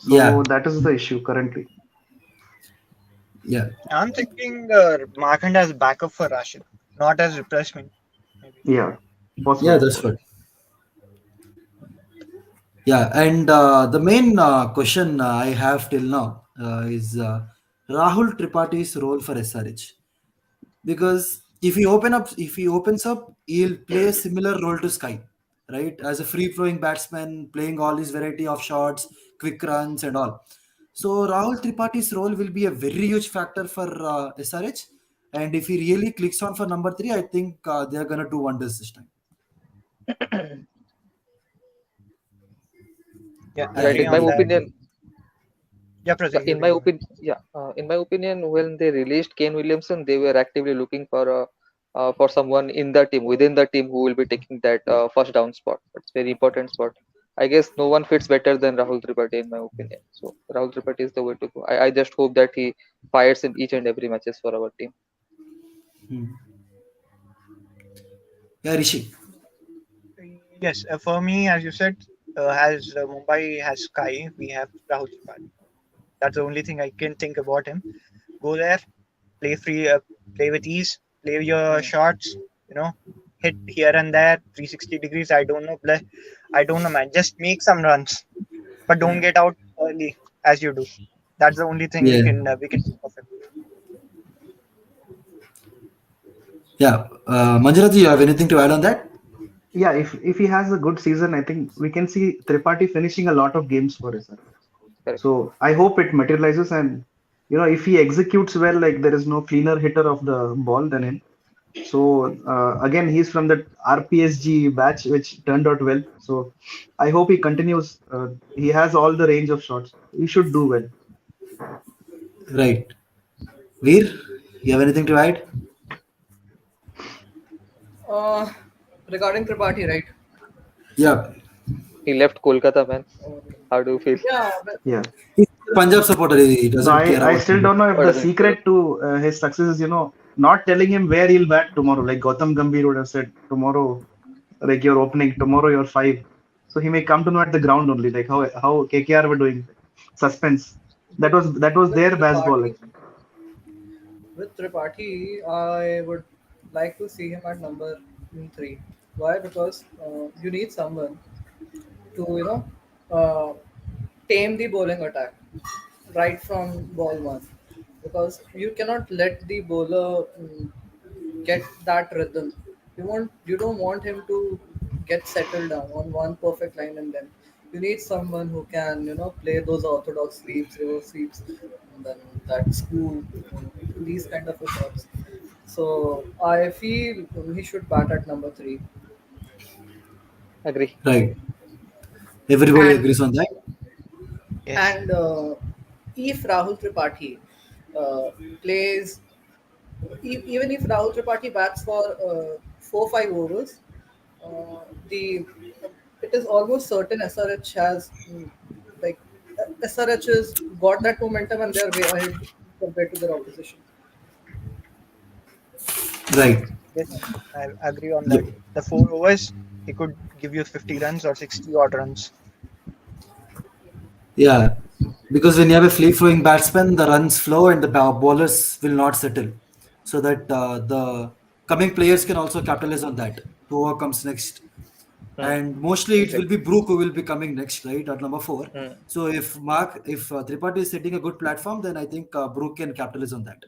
Yeah. So that is the issue currently. Yeah. I'm thinking Markand as backup for Rashid, not as replacement, maybe. Yeah, Yeah, possible. that's what. Yeah, and the main question I have till now is Rahul Tripathi's role for SRH. Because if he opens up, he'll play a similar role to Sky, right? As a free flowing batsman, playing all these variety of shots, quick runs, and all. So Rahul Tripathi's role will be a very huge factor for SRH. And if he really clicks on for number three, I think they're gonna do wonders this time. Yeah, Yeah, Right. agree In my on that. opinion, Yeah, Pratik, you in can my go ahead. opinion, yeah, in my opinion, when they released Kane Williamson, they were actively looking for someone in the team, within the team, who will be taking that first down spot. It's very important spot. I guess no one fits better than Rahul Tripathi, in my opinion. So Rahul Tripathi is the way to go. I just hope that he fires in each and every matches for our team. Hmm. Yeah, Rishi. Yes, for me, as you said, as Mumbai has Sky, we have Rahul Tripathi. That's the only thing I can think about him. Go there, play free, play with ease, play your Hmm. shots, you know, hit here and there, 360 degrees. I don't know, play. I don't know, man. Just make some runs, but don't get out early as you do. That's the only thing Yeah. we can think of him. Yeah. Manjulaji, you have anything to add on that? Yeah, if he has a good season, I think we can see Tripathi finishing a lot of games for us. Correct. So I hope it materializes, and if he executes well, like there is no cleaner hitter of the ball than him. So again, he's from the RPSG batch, which turned out well. So I hope he continues. He has all the range of shots. He should do well. Right. Veer, you have anything to add? Uh, Regarding Tripathi, right? Yeah. He left Kolkata, man. Uh, How do you feel? yeah, but Yeah. He's a Punjab supporter. He No, doesn't care I about still Punjab. don't know if Or the doesn't care? secret to his success is, not telling him where he'll bat tomorrow. Like Gautam Gambhir would have said, tomorrow, like you're opening, tomorrow you're five. So he may come to know at the ground only, like how KKR were doing. Suspense. That was with their baseball, Tripathi, actually. I would like to see him at number three. Why? Because you need someone to uh, tame the bowling attack right from ball one, because you cannot let the bowler get that rhythm. You don't want him to get settled down on one perfect line, and then you need someone who can play those orthodox sweeps, reverse sweeps, and then that school, these kind of shots. So I feel he should bat at number three. Agree. Right. Everybody And agrees on that. Yes. and if Rahul Tripathi uh, plays, even if Rahul Tripathi bats for 4 5 overs, the it is almost certain SRH has like SRH has got that momentum and they're way ahead compared to their opposition. Right. Yes, I agree on that. Yep. The 4 overs, he could give you 50 runs or 60 odd runs. Yeah. Because when you have a free flowing batsman, the runs flow and the bowlers will not settle. So that the coming players can also capitalize on that. Whoever comes next. Hmm. And mostly it will be Exactly. Brook who will be coming next, right, at number four. Hmm. So if Tripathi is setting a good platform, then I think Brook can capitalize on that.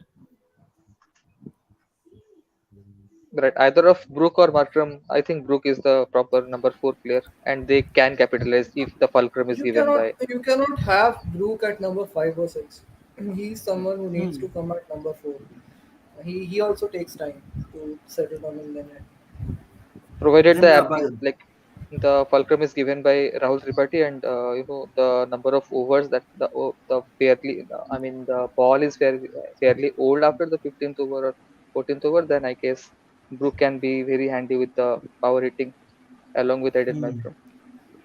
Right. Either of Brook or Markram. I think Brook is the proper number four player, and they can capitalize if the fulcrum is You given cannot by. you cannot have Brook at number 5 or 6. He's someone who needs Hmm. to come at number 4. He also takes time to settle down in the net. Provided the And like the fulcrum is given by Rahul Tripathi, and the number of overs that the fairly I mean the ball is fairly old after the 15th over or 14th over, then I guess Brook can be very handy with the power hitting along with Aiden hmm. Malcolm.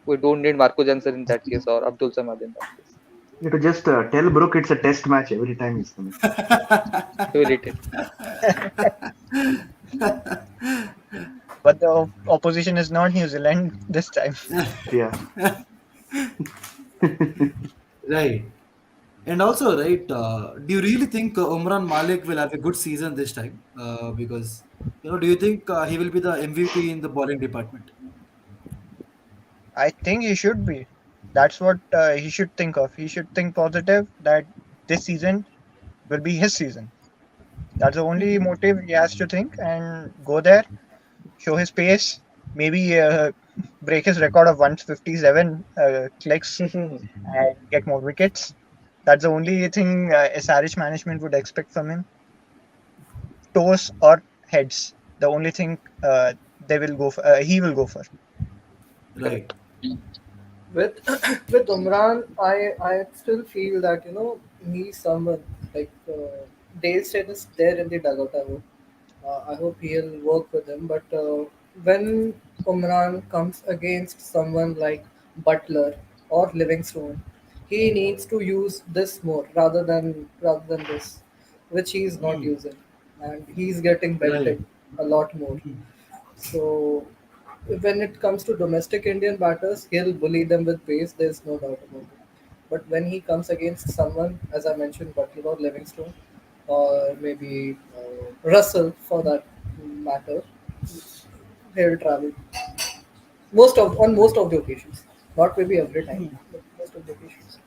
We don't need Marco Jansen in that case or Abdul Samad in that case. You have to just tell Brook it's a test match every time he's coming. He will hit it. But the opposition is not New Zealand this time. Yeah. Right. And also, right, do you really think Umran Malik will have a good season this time? Because, do you think he will be the MVP in the bowling department? I think he should be. That's what he should think of. He should think positive that this season will be his season. That's the only motive he has to think and go there, show his pace, maybe break his record of 157 clicks and get more wickets. That's the only thing SRH management would expect from him. Toes or heads, the only thing they will go for, he will go for. Right. Correct. With with Umran, I still feel that he's someone like Dale Steyn is there in the dugout. I hope he'll work with him. But when Umran comes against someone like Butler or Livingstone, he needs to use this more rather than this, which he's not Hmm. using, and he's getting Right. belted a lot more. So when it comes to domestic Indian batters, he'll bully them with pace. There's no doubt about it. But when he comes against someone, as I mentioned, Butler or Livingstone, or maybe Russell for that matter, he'll travel most of the occasions. Not maybe every time, but most of the occasions.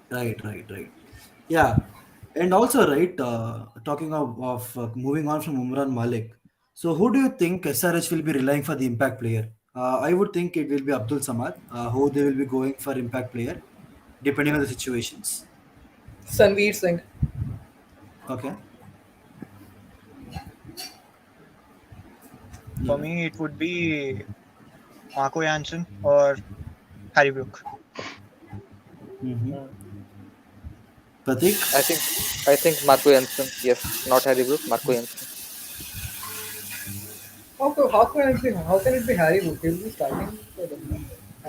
Right, right, right. Yeah, and also, right, talking of moving on from Umran Malik. So, who do you think SRH will be relying for the impact player? I would think it will be Abdul Samad, who they will be going for impact player, depending on the situations. Sanveer Singh. Okay. For Yeah. me, it would be Marco Jansen or Harry Brook. Mm-hmm. Hmm. Pratik? I think I think Marco Jansen. Yes, not Harry Brook. Marco Jansen. How can it be Harry Wood? He'll be starting for them, no?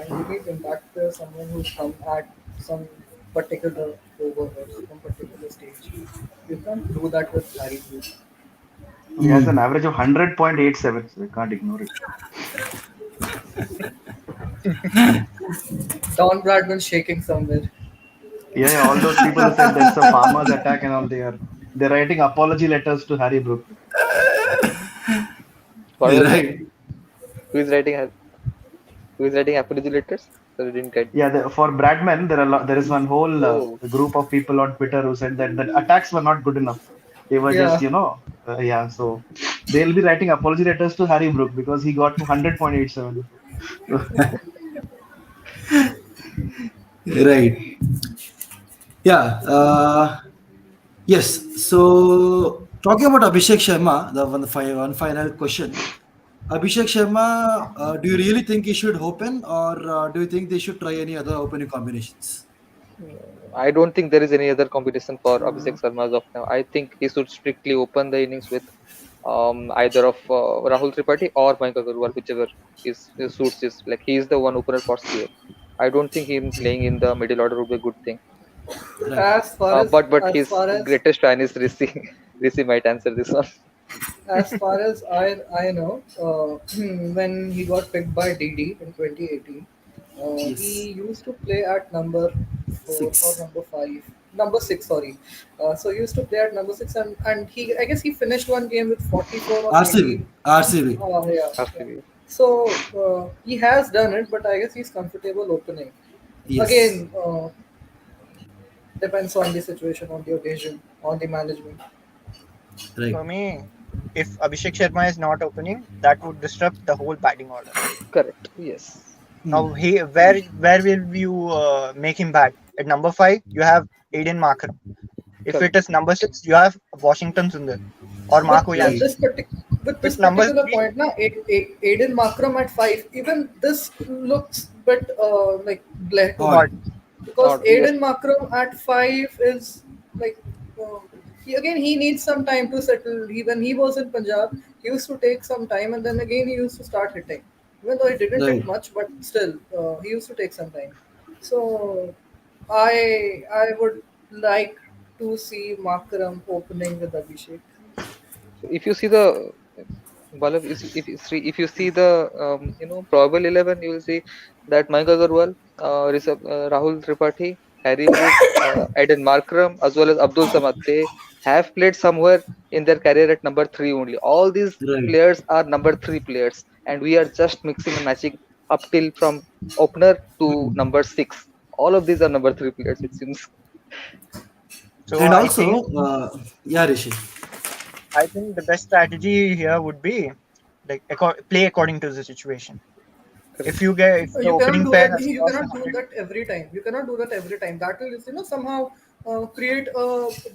And you need impact someone who's come at some particular over or some particular stage. You can't do that with Harry Wood. He has Mm. an average of 100.87, so we can't ignore it. Don Bradman shaking somewhere. Yeah, yeah, all those people who said that's a farmer's attack and all, they're writing apology letters to Harry Brook. What was that? Right. Who is writing? Who is writing apology letters? So I didn't get. Yeah, for Bradman, there is one whole Oh, group of people on Twitter who said that the attacks were not good enough. They were just, Yeah. yeah. So they'll be writing apology letters to Harry Brook because he got to 100.87. So, Right. Yeah. Yes. So talking about Abhishek Sharma, one final question. Abhishek Sharma, do you really think he should open, or do you think they should try any other opening combinations? I don't think there is any other competition for Abhishek Sharma as of now. I think he should strictly open the innings with either of Rahul Tripathi or Mayank Agarwal, whichever suits is. Like he is the one opener for sure. I don't think him playing in the middle order would be a good thing. Right. As far as But as his far as greatest fan is Rishi. Rishi might answer this one. as far as I know, when he got picked by DD in 2018, Yes. he used to play at number 4 or Six. number 5, number 6. Sorry. So he used to play at number 6, and he I guess he finished one game with 44 or maybe. RCB. RCB. Yeah, yeah. RCB. So he has done it, but I guess he's comfortable opening. Yes. Again, depends on the situation, on the occasion, on the management. Right. For me, if Abhishek Sharma is not opening, that would disrupt the whole batting order. Correct. Yes. Now, Mm. where will you make him bat? At number 5, you have Aiden Markram. If it Correct. is number 6, you have Washington Sundar or with Marco with Right. Jansen. this with If this it's number particular 3, point, na Aiden Makram at 5. Even this looks bit like black to me, Odd. odd. because Not yes. Aiden Makram at 5 is like he needs some time to settle. When he was in Punjab, he used to take some time, and then again he used to start hitting. Even though he didn't hit Right. much, but still he used to take some time. So I would like to see Makram opening with Abhishek. So if you see the Balav, if you see the probable 11, you will see that Mayank Agarwal, Rahul Tripathi, Harry Brook, Aiden Markram, as well as Abdul Samad. They have played somewhere in their career at number 3 only. All these Right. players are number 3 players, and we are just mixing and matching up till from opener to Mm. number 6. All of these are number 3 players. It seems So And I also, think yeah, Rishi. the best strategy here would be like play according to the situation. If correct. you get if the You cannot opening do pair that. has You crossed cannot do 100, that every time. You cannot do that every time. That will somehow create a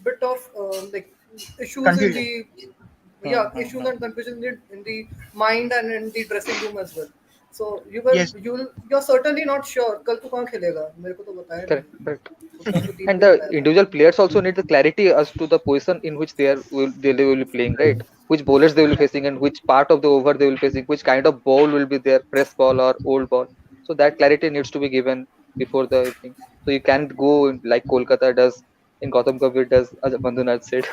bit of like issues in confusion. the issues Hmm. and confusion in the mind and in the dressing room as well. So Yes, you're certainly not sure कल तू कहाँ खेलेगा मेरे को तो बताया Correct. नहीं Correct. तो कल तो टीम And पे the नहीं लाया था individual players also need the clarity as to the position in which they will be playing, right? Which bowlers they will be facing and which part of the over they will be facing, which kind of ball will be there, press ball or old ball. So that clarity needs to be given before the thing. So you can't go like Kolkata does in Gautam Gambhir does, as Bandhunath said.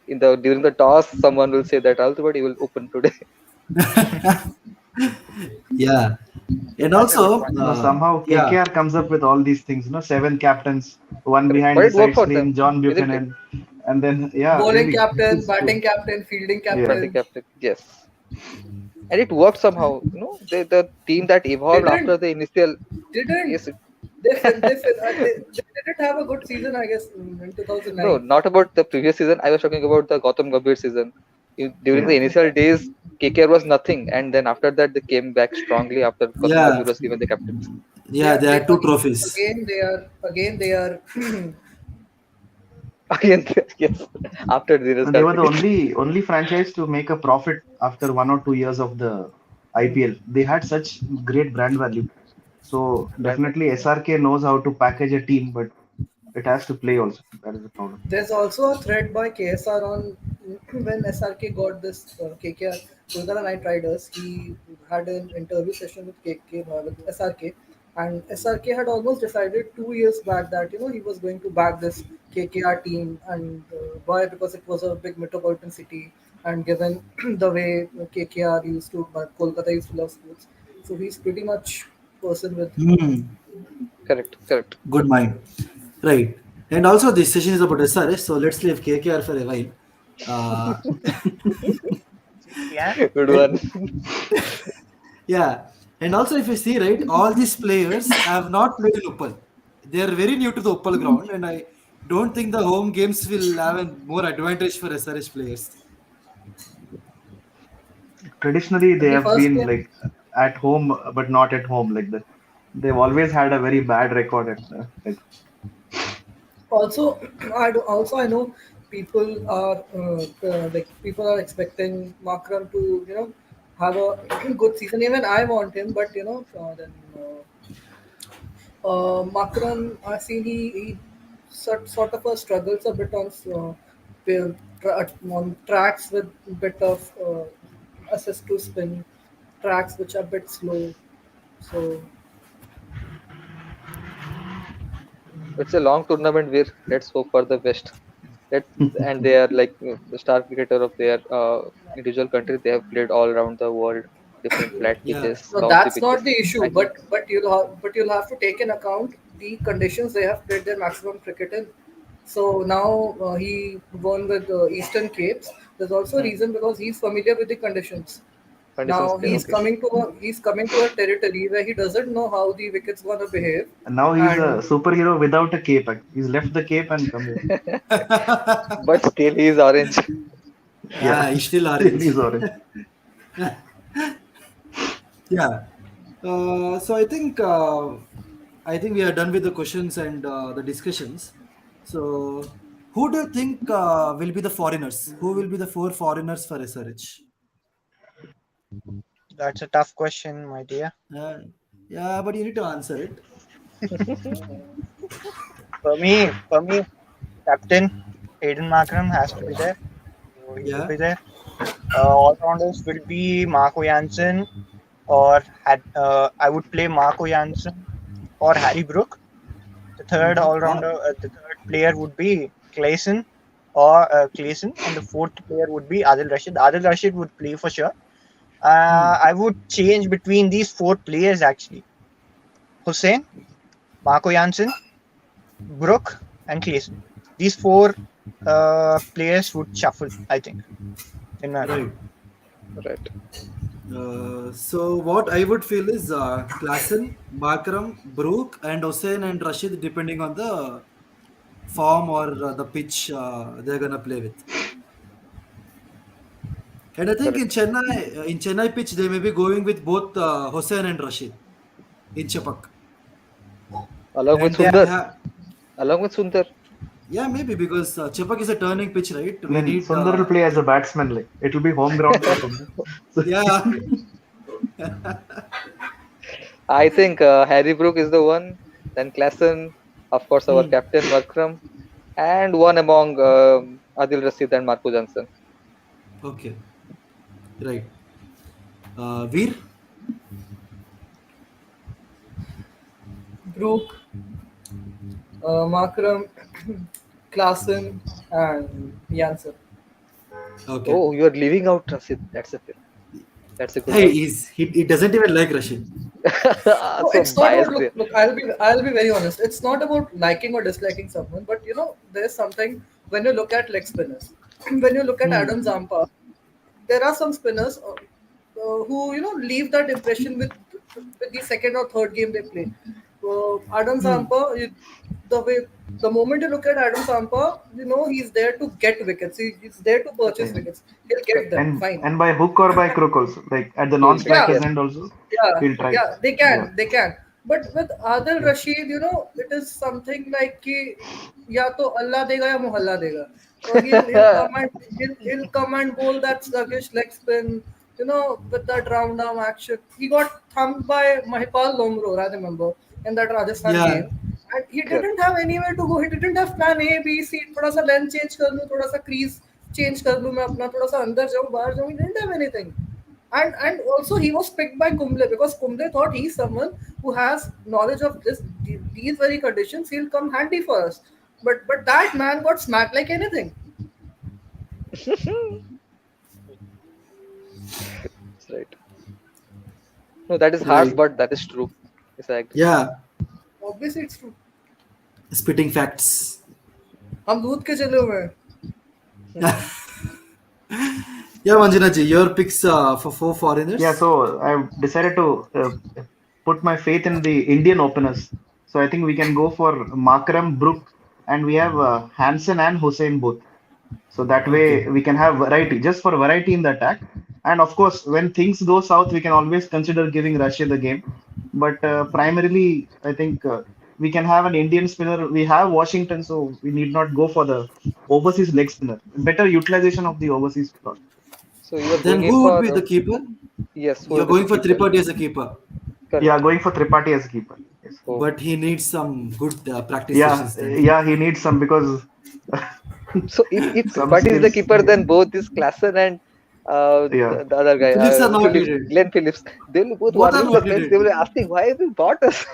in the during the toss, someone will say that also, but he will open today. Yeah. And that's a good also, point. Somehow yeah, KKR comes up with all these things, 7 captains, one Correct. behind But the it worked side for them, screen, John isn't it? Buchanan, and then, yeah, bowling really, it captain is true. batting captain fielding Yeah. Batting captain captain, yes. And it worked somehow. The team that evolved didn't after the initial. didn't Yes, they didn't have a good season I guess in no, 2009. not about the previous season. I was talking about the Gautam Gambhir season. During the Yeah. initial days, KKR was nothing, and then after that, they came back strongly after Gautam yeah, Gambhir was given the captaincy. yeah. They They had two trophies. again they are Again, yes. After Zero And they Star were the Cricket. only franchise to make a profit after 1 or 2 years of the IPL. They had such great brand value. So Brand. definitely SRK knows how to package a team, but it has to play also. That is the problem. There's also a thread by KSR on when SRK got this KKR Kolkata Knight Riders. He had an interview session with with SRK, and SRK had almost decided 2 years back that he was going to back this KKR team, and why? Because it was a big metropolitan city, and given the way KKR used to, Kolkata used to love sports, so he's pretty much person with. Hmm. Correct, correct. Good mind. Right. And also, this session is about SRS, so let's leave KKR for a while. Uh, Yeah. Good and one. yeah, and also if you see right, all these players have not played in Uppal. They are very new to the Uppal ground, and I don't think the home games will have a more advantage for SRH players. Traditionally, In they the have first been game, like at home, but not at home. Like that, they've always had a very bad record at like. also, I know people are like people are expecting Makram to have a good season. Even I want him, but then Makram, I see he sort of struggles a bit on on tracks with bit of assist to spin tracks which are a bit slow. So It's a long tournament. Where let's hope for the best. Let and they are like the star cricketer of their individual country. They have played all around the world, different flat Yeah, pitches, no, bouncy that's not pitches. the issue. I think But you'll have to take in account the conditions they have played their maximum cricket in. So now he won with Eastern Capes. There's also a hmm, reason because he's familiar with the conditions. conditions Now there. he's Okay, coming to a territory where he doesn't know how the wicket's gonna behave, And now he's a and superhero without a cape. He's left the cape and come here. but still he is orange. Yeah, yeah, he's still still orange. he's orange. Yeah. So I think we are done with the questions and the discussions. So who do you think will be the foreigners? Who will be the four foreigners for SRH? That's a tough question, my dear. Uh, yeah, but you need to answer it. For me, captain Aiden Markram has to be there. So he will Yeah. be there. All rounders will be Marco Janssen, or I would play Marco Janssen or Harry Brook. The third Mm-hmm. all rounder, the third player would be Clayson, and the fourth player would be Adil Rashid. Adil Rashid would play for sure. I would change between these four players actually: Hussein, Marco Janssen, Brook, and Clayson. These four players would shuffle, I think, in my opinion. Right. Right. So what I would feel is Klassen, Bakram, Brook, and Hussein and Rashid, depending on the form or the pitch they're gonna play with. And I think Correct. in Chennai pitch, they may be going with both Hussein and Rashid in Chapak. Along with And they Sundar. have, Along with Sundar. yeah, maybe because Chapak is a turning pitch, right? I We mean, need, Sundar will play as a batsman. Like it'll be home ground for Sundar. So, yeah, I think Harry Brook is the one. Then Klassen, of course, our Hmm. captain Markram, and one among Adil Rashid and Marco Johnson. Okay, right. Veer, Brook, Makram, Klassen, and Janssen. okay. Oh, you are leaving out Rashid. That's a good Hey, one. he doesn't even like Rashid. No, So it's not about biased look. there. Look, I'll be very honest. It's not about liking or disliking someone, but there's something when you look at leg spinners. When you look at Hmm. Adam Zampa, there are some spinners who leave that impression with the second or third game they play. Adam Hmm. Zampa, the way the moment you look at Adam Zampa, he's there to get wickets. He's there to purchase yeah. wickets. He'll get Correct. them. and Fine. and by hook or by crook also. Like at the He will get Yeah, non-strikers there. end also, yeah, he'll try. they Yeah. can. But with Adil Yeah. Rashid, it is something like या तो अल्लाह देगा या मोहल्ला देगा. So he'll come and bowl that sluggish leg spin, with that round arm action. He got thumped by Mahipal Lomro, I remember, in that Rajasthan Yeah, game. And he Correct. didn't have anywhere to go. He didn't have plan A, B, C. थोड़ा सा length change कर लूँ, थोड़ा सा crease change कर लूँ मैं अपना, थोड़ा सा अंदर जाऊँ बाहर जाऊँ. He didn't have anything. And also he was picked by Kumble because Kumble thought he's someone who has knowledge of these very conditions. He'll come handy for us. But that man got smacked like anything. That's right. No, that is harsh, right. but that is true. Yes, I agree. Yeah, Obviously it's true. spitting facts. हम दूध के चले हुए हैं. Yeah, Manjunath ji, your picks for 4 foreigners. Yeah, so I've decided to put my faith in the Indian openers. So I think we can go for Makram, Brook, and we have Hansen and Hussein both. So that way Okay. we can have variety, just for variety in the attack. And of course, when things go south, we can always consider giving Russia the game. But primarily, I think we can have an Indian spinner. We have Washington, so we need not go for the overseas leg spinner. Better utilization of the overseas slot. So you are Then going in who would for be the keeper? yes, who will You're be the going for keeper? Tripathi as a keeper, Yeah, Correct. going for Tripathi as keeper. Yes. Oh. but he needs some good practice Yeah, sessions then. yeah, he needs some because So if some Tripathi is the skills. keeper, then both this Klassen and Yeah, the other guy, Phillips are not Phillips, needed. Glenn Phillips, they will both Both are warming the not bench. They needed. will be asking, why have you bought us?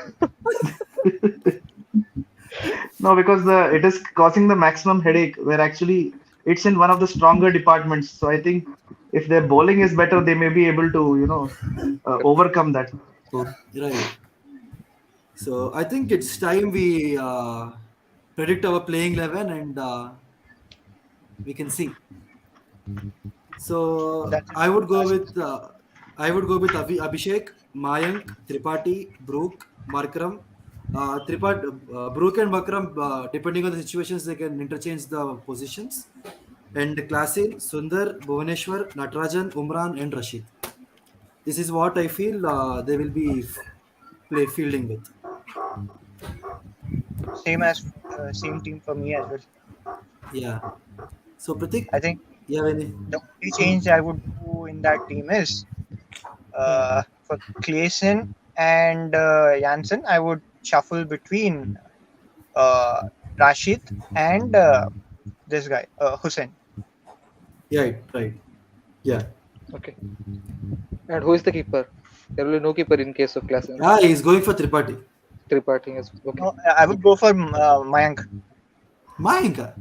no, because it is causing the maximum headache. Where actually it's in one of the stronger departments. So I think if their bowling is better, they may be able to overcome that. So Right. So I think it's time we predict our playing 11 and we can see. So That's it for the last question. I would go with Abhishek, Mayank, Tripathi, Brook, Markram. Brook and Makram, depending on the situations, they can interchange the positions. And Klasin, Sundar, Bhuvaneshwar, Natarajan, Umran, and Rashid. This is what I feel they will be play fielding with. Same team for me as well. Yeah. So Pratik, I think you have any? the only change I would do in that team is Hmm. for Clayson and Janssen, I would shuffle between uh, Rashid and this guy, Hussein. Yeah, right. Yeah. Okay. And who is the keeper? There will be no keeper in case of Klassen. Ah, he's going for Tripathi. Tripathi as okay. No, I would go for Mayank. Mayanka.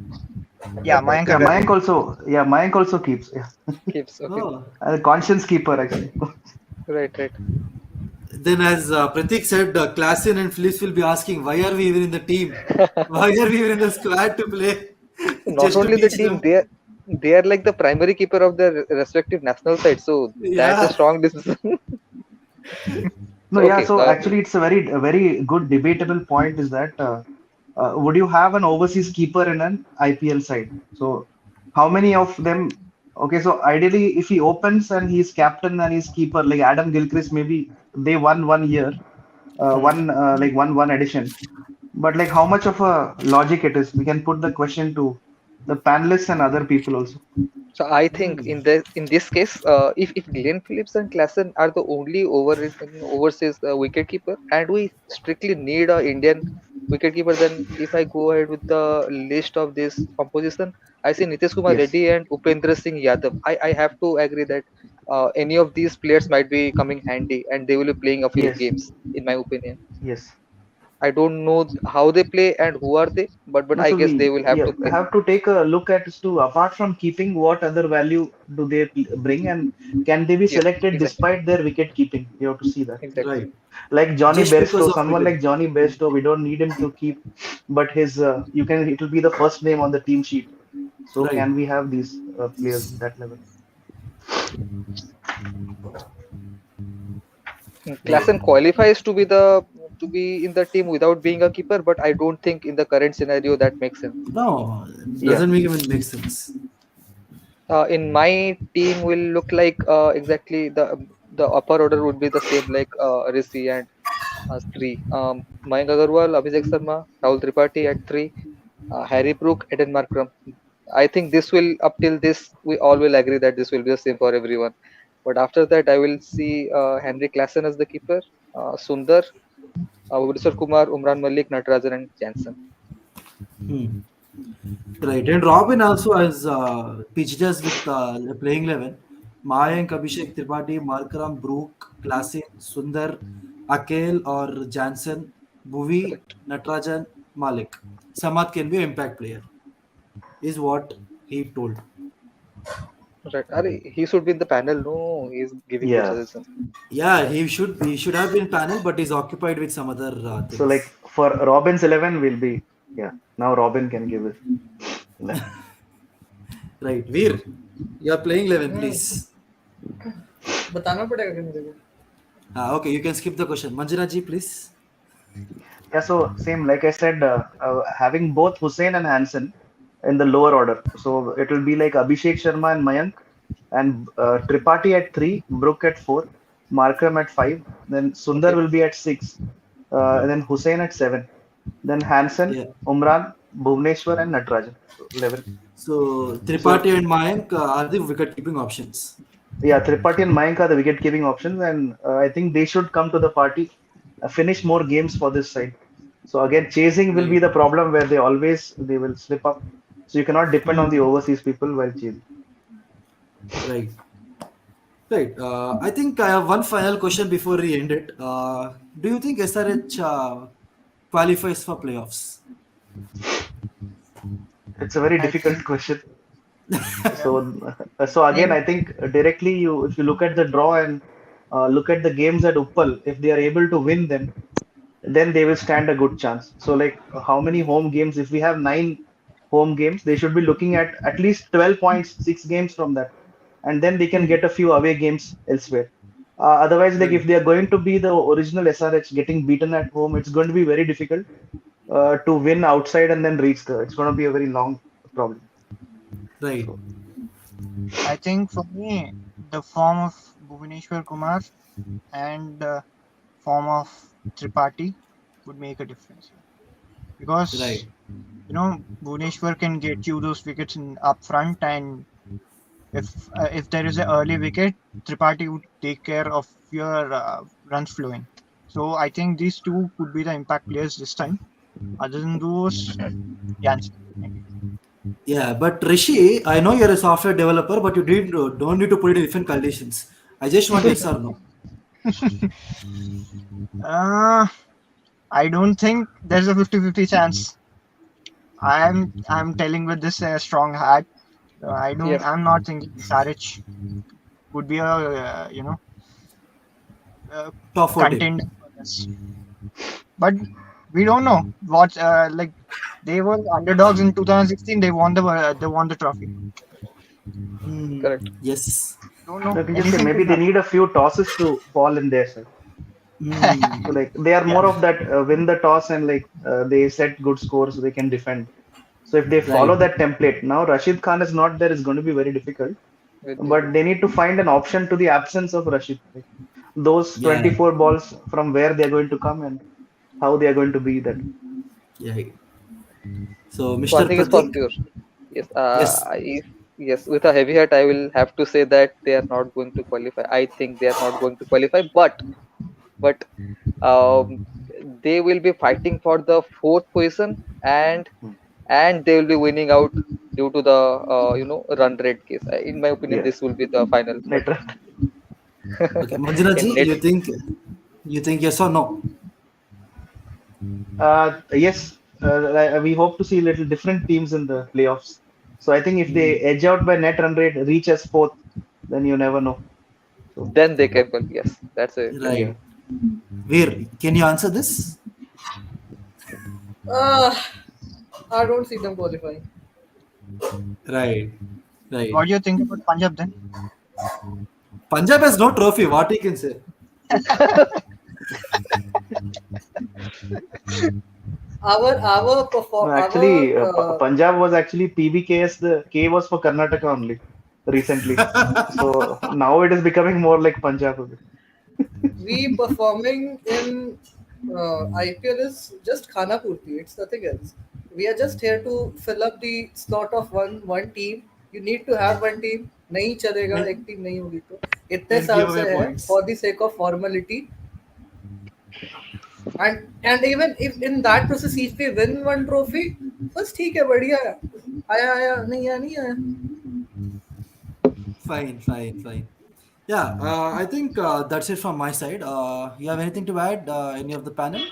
Yeah, Mayank yeah, Agarwal. Mayank also keeps. Yeah, Keeps okay. Oh. conscience keeper actually. Right, right. Then, as Pratik said, Klassen and Phillips will be asking, why are we even in the team? Why are we even in the squad to play? So not Just to only the teach team, them. they are like the primary keeper of their respective national side. So that's a Yeah. strong decision. No, So yeah. okay. So actually, it's a very good debatable point. Is that would you have an overseas keeper in an IPL side? So how many of them? Okay, so ideally, if he opens and he's captain and he's keeper, like Adam Gilchrist, maybe they won 1 year, Hmm. one edition. But like, how much of a logic it is? We can put the question to the panelists and other people also. So I think Hmm. in this case, if Glenn Phillips and Klassen are the only overseas wicket keeper, and we strictly need a Indian wicket keeper, then if I go ahead with the list of this composition, I see Nitish Kumar Yes, Reddy and Upendra Singh Yadav. I have to agree that any of these players might be coming handy, and they will be playing a few yes, games, in my opinion. yes. I don't know how they play and who are they, but No, I so guess they we will have yeah to play. have to take a look at as to apart from keeping, what other value do they bring, and can they be Yes, selected exactly, despite their wicket keeping? You have to see that. exactly. Right. Like Johnny Just because Bairstow, of someone wicket. like Johnny Bairstow, we don't need him to keep, but his you can it will be the first name on the team sheet. So Right. can we have these players at that level? Right. Klassen qualifies to be in the team without being a keeper, but I don't think in the current scenario that makes sense. No, Yeah, doesn't even make sense. In my team will look like exactly the upper order would be the same like Rishi and Sri. Mayank Agarwal, Abhishek Sharma, Rahul Tripathi at three, Harry Brook, Eden Markram. I think this will, up till this, we all will agree that this will be the same for everyone. But after that, I will see Henry Klassen as the keeper, Sundar, Bhuvneshwar Kumar, Umran Malik, Natarajan, and Jansen. Hmm. Right, and Robin also has pitched us with playing 11. Mayank, Abhishek Tripathi, Markaram, Brook, Klasin, Sundar, Akel or Jansen, Bhuvi, Correct. Natarajan, Malik. Samad can be an impact player, is what he told. Right. He should be in the panel. No, he's giving good Yeah. suggestions. Yeah, he should have been panel, but he's occupied with some other So like things. for Robin's 11 will be, yeah. Now Robin can give his 11. Right, Veer, you are playing 11, hmm, please. बताना पड़ेगा क्या मेरे को? Okay, you can skip the question. Manjana ji, please. Yeah, so same like I said, having both Hussein and Hansen in the lower order. So it will be like Abhishek Sharma and Mayank, and Tripathi at three, Brook at four, Markram at five, then Sundar Okay. will be at six, and then Hussein at seven, then Hansen, Yeah. Umran, Bhuvneshwar, and Natarajan. So 11. So So Tripathi and Mayank are the wicket keeping options. yeah, Tripathi and Mayank are the wicket keeping options, and I think they should come to the party, finish more games for this side. So again, chasing will be Right. the problem where they will slip up. So you cannot depend on the Hmm. overseas people while chasing. Right. Right. I think I have one final question before we end it. Do you think SRH qualifies for playoffs? It's a very I difficult think, question. yeah, So again, maybe. I think directly you if you look at the draw and look at the games at Uppal, if they are able to win them, then they will stand a good chance. So like how many home games? If we have nine home games, they should be looking at least 12 points, six games from that, and then they can Hmm. get a few away games elsewhere. Otherwise, like if Right. they are going to be the original SRH getting beaten at home, it's going to be very difficult to win outside and then reach the. It's going to be a very long problem. Right. So I think for me, the form of Bhuvaneshwar Kumar and form of Tripathi would make a difference here. Because Right. Bhuvaneshwar can get you those wickets in up front, and if there is an early wicket, Tripathi would take care of your runs flowing. So I think these two could be the impact players this time. Other than those, Jansen maybe. Yeah, but Rishi, I know you're a software developer, but you don't need to put it in different conditions. I just want yes or no. Uh, I don't think there's a 50-50 chance. I'm telling with this strong heart. Yes. I'm not thinking SRH would be a uh, Top 14. contender for this. But we don't know what like they were underdogs in 2016. They won the trophy. Hmm. Correct. Yes. Don't know, I can just say anything maybe could they happen. need a few tosses to fall in their side. So Hmm. like they are Yeah, more of that win the toss and like they set good scores so they can defend. So if they follow Right. that template, now Rashid Khan is not there, it's going to be very difficult. Very But they difficult. need to find an option to the absence of Rashid. Like, those Yeah. 24 balls from where they are going to come and how they are going to be that. Yeah. So, So I Mr. think it's for Pratik? sure. Yes. Yes. Yes, with a heavy heart, I will have to say that they are not going to qualify. I think they are not going to qualify, but um, they will be fighting for the fourth position, Hmm. and they will be winning out due to the run rate case. In my opinion, Yeah. this will be the final. But Net run. Okay. Manjana in ji, net, you think yes or no? Yes, we hope to see little different teams in the playoffs. So I think if they Hmm. edge out by net run rate, reach as fourth, then you never know. So then they can. Yes, that's a yes. yeah. Right. Veer, can you answer this? Uh, I don't see them qualifying. Right. Right. what do you think about Punjab then? Punjab has no trophy. What he can say? Our No, perform actually, our Punjab was actually PBKS. The K was for Karnataka only recently. So now it is becoming more like Punjab a bit. we performing in IPL is just khana purti. It's nothing else. We are just here to fill up the slot of one team. You need to have one team. नहीं चलेगा and, एक team नहीं होगी तो इतने and साल give से away है points. for the sake of formality. And even if in that process if we win one trophy, बस ठीक है बढ़िया है. आया आया नहीं आया नहीं आया. Fine, fine, fine. Yeah, I think that's it from my side. You have anything to add? Any of the panel?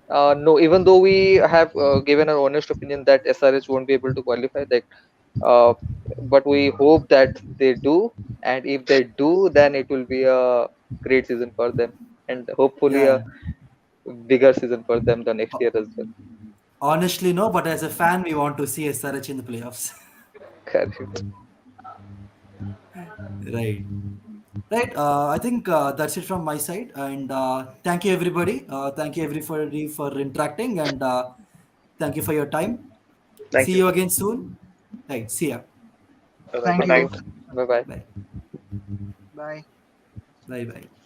No, even though we have given an honest opinion that SRH won't be able to qualify, like, uh, but we hope that they do, and if they do, then it will be a great season for them, and hopefully a Yeah. bigger season for them the next Ho- year as well. Honestly, no, but as a fan, we want to see SRH in the playoffs. Correct. Right. Right. I think that's it from my side. And thank you, everybody. Thank you, everybody, for interacting. And thank you for your time. Thank See you. you again soon. Right. See ya. Bye bye. Thank Good you. night. Bye bye. Bye. Bye. Bye. Bye.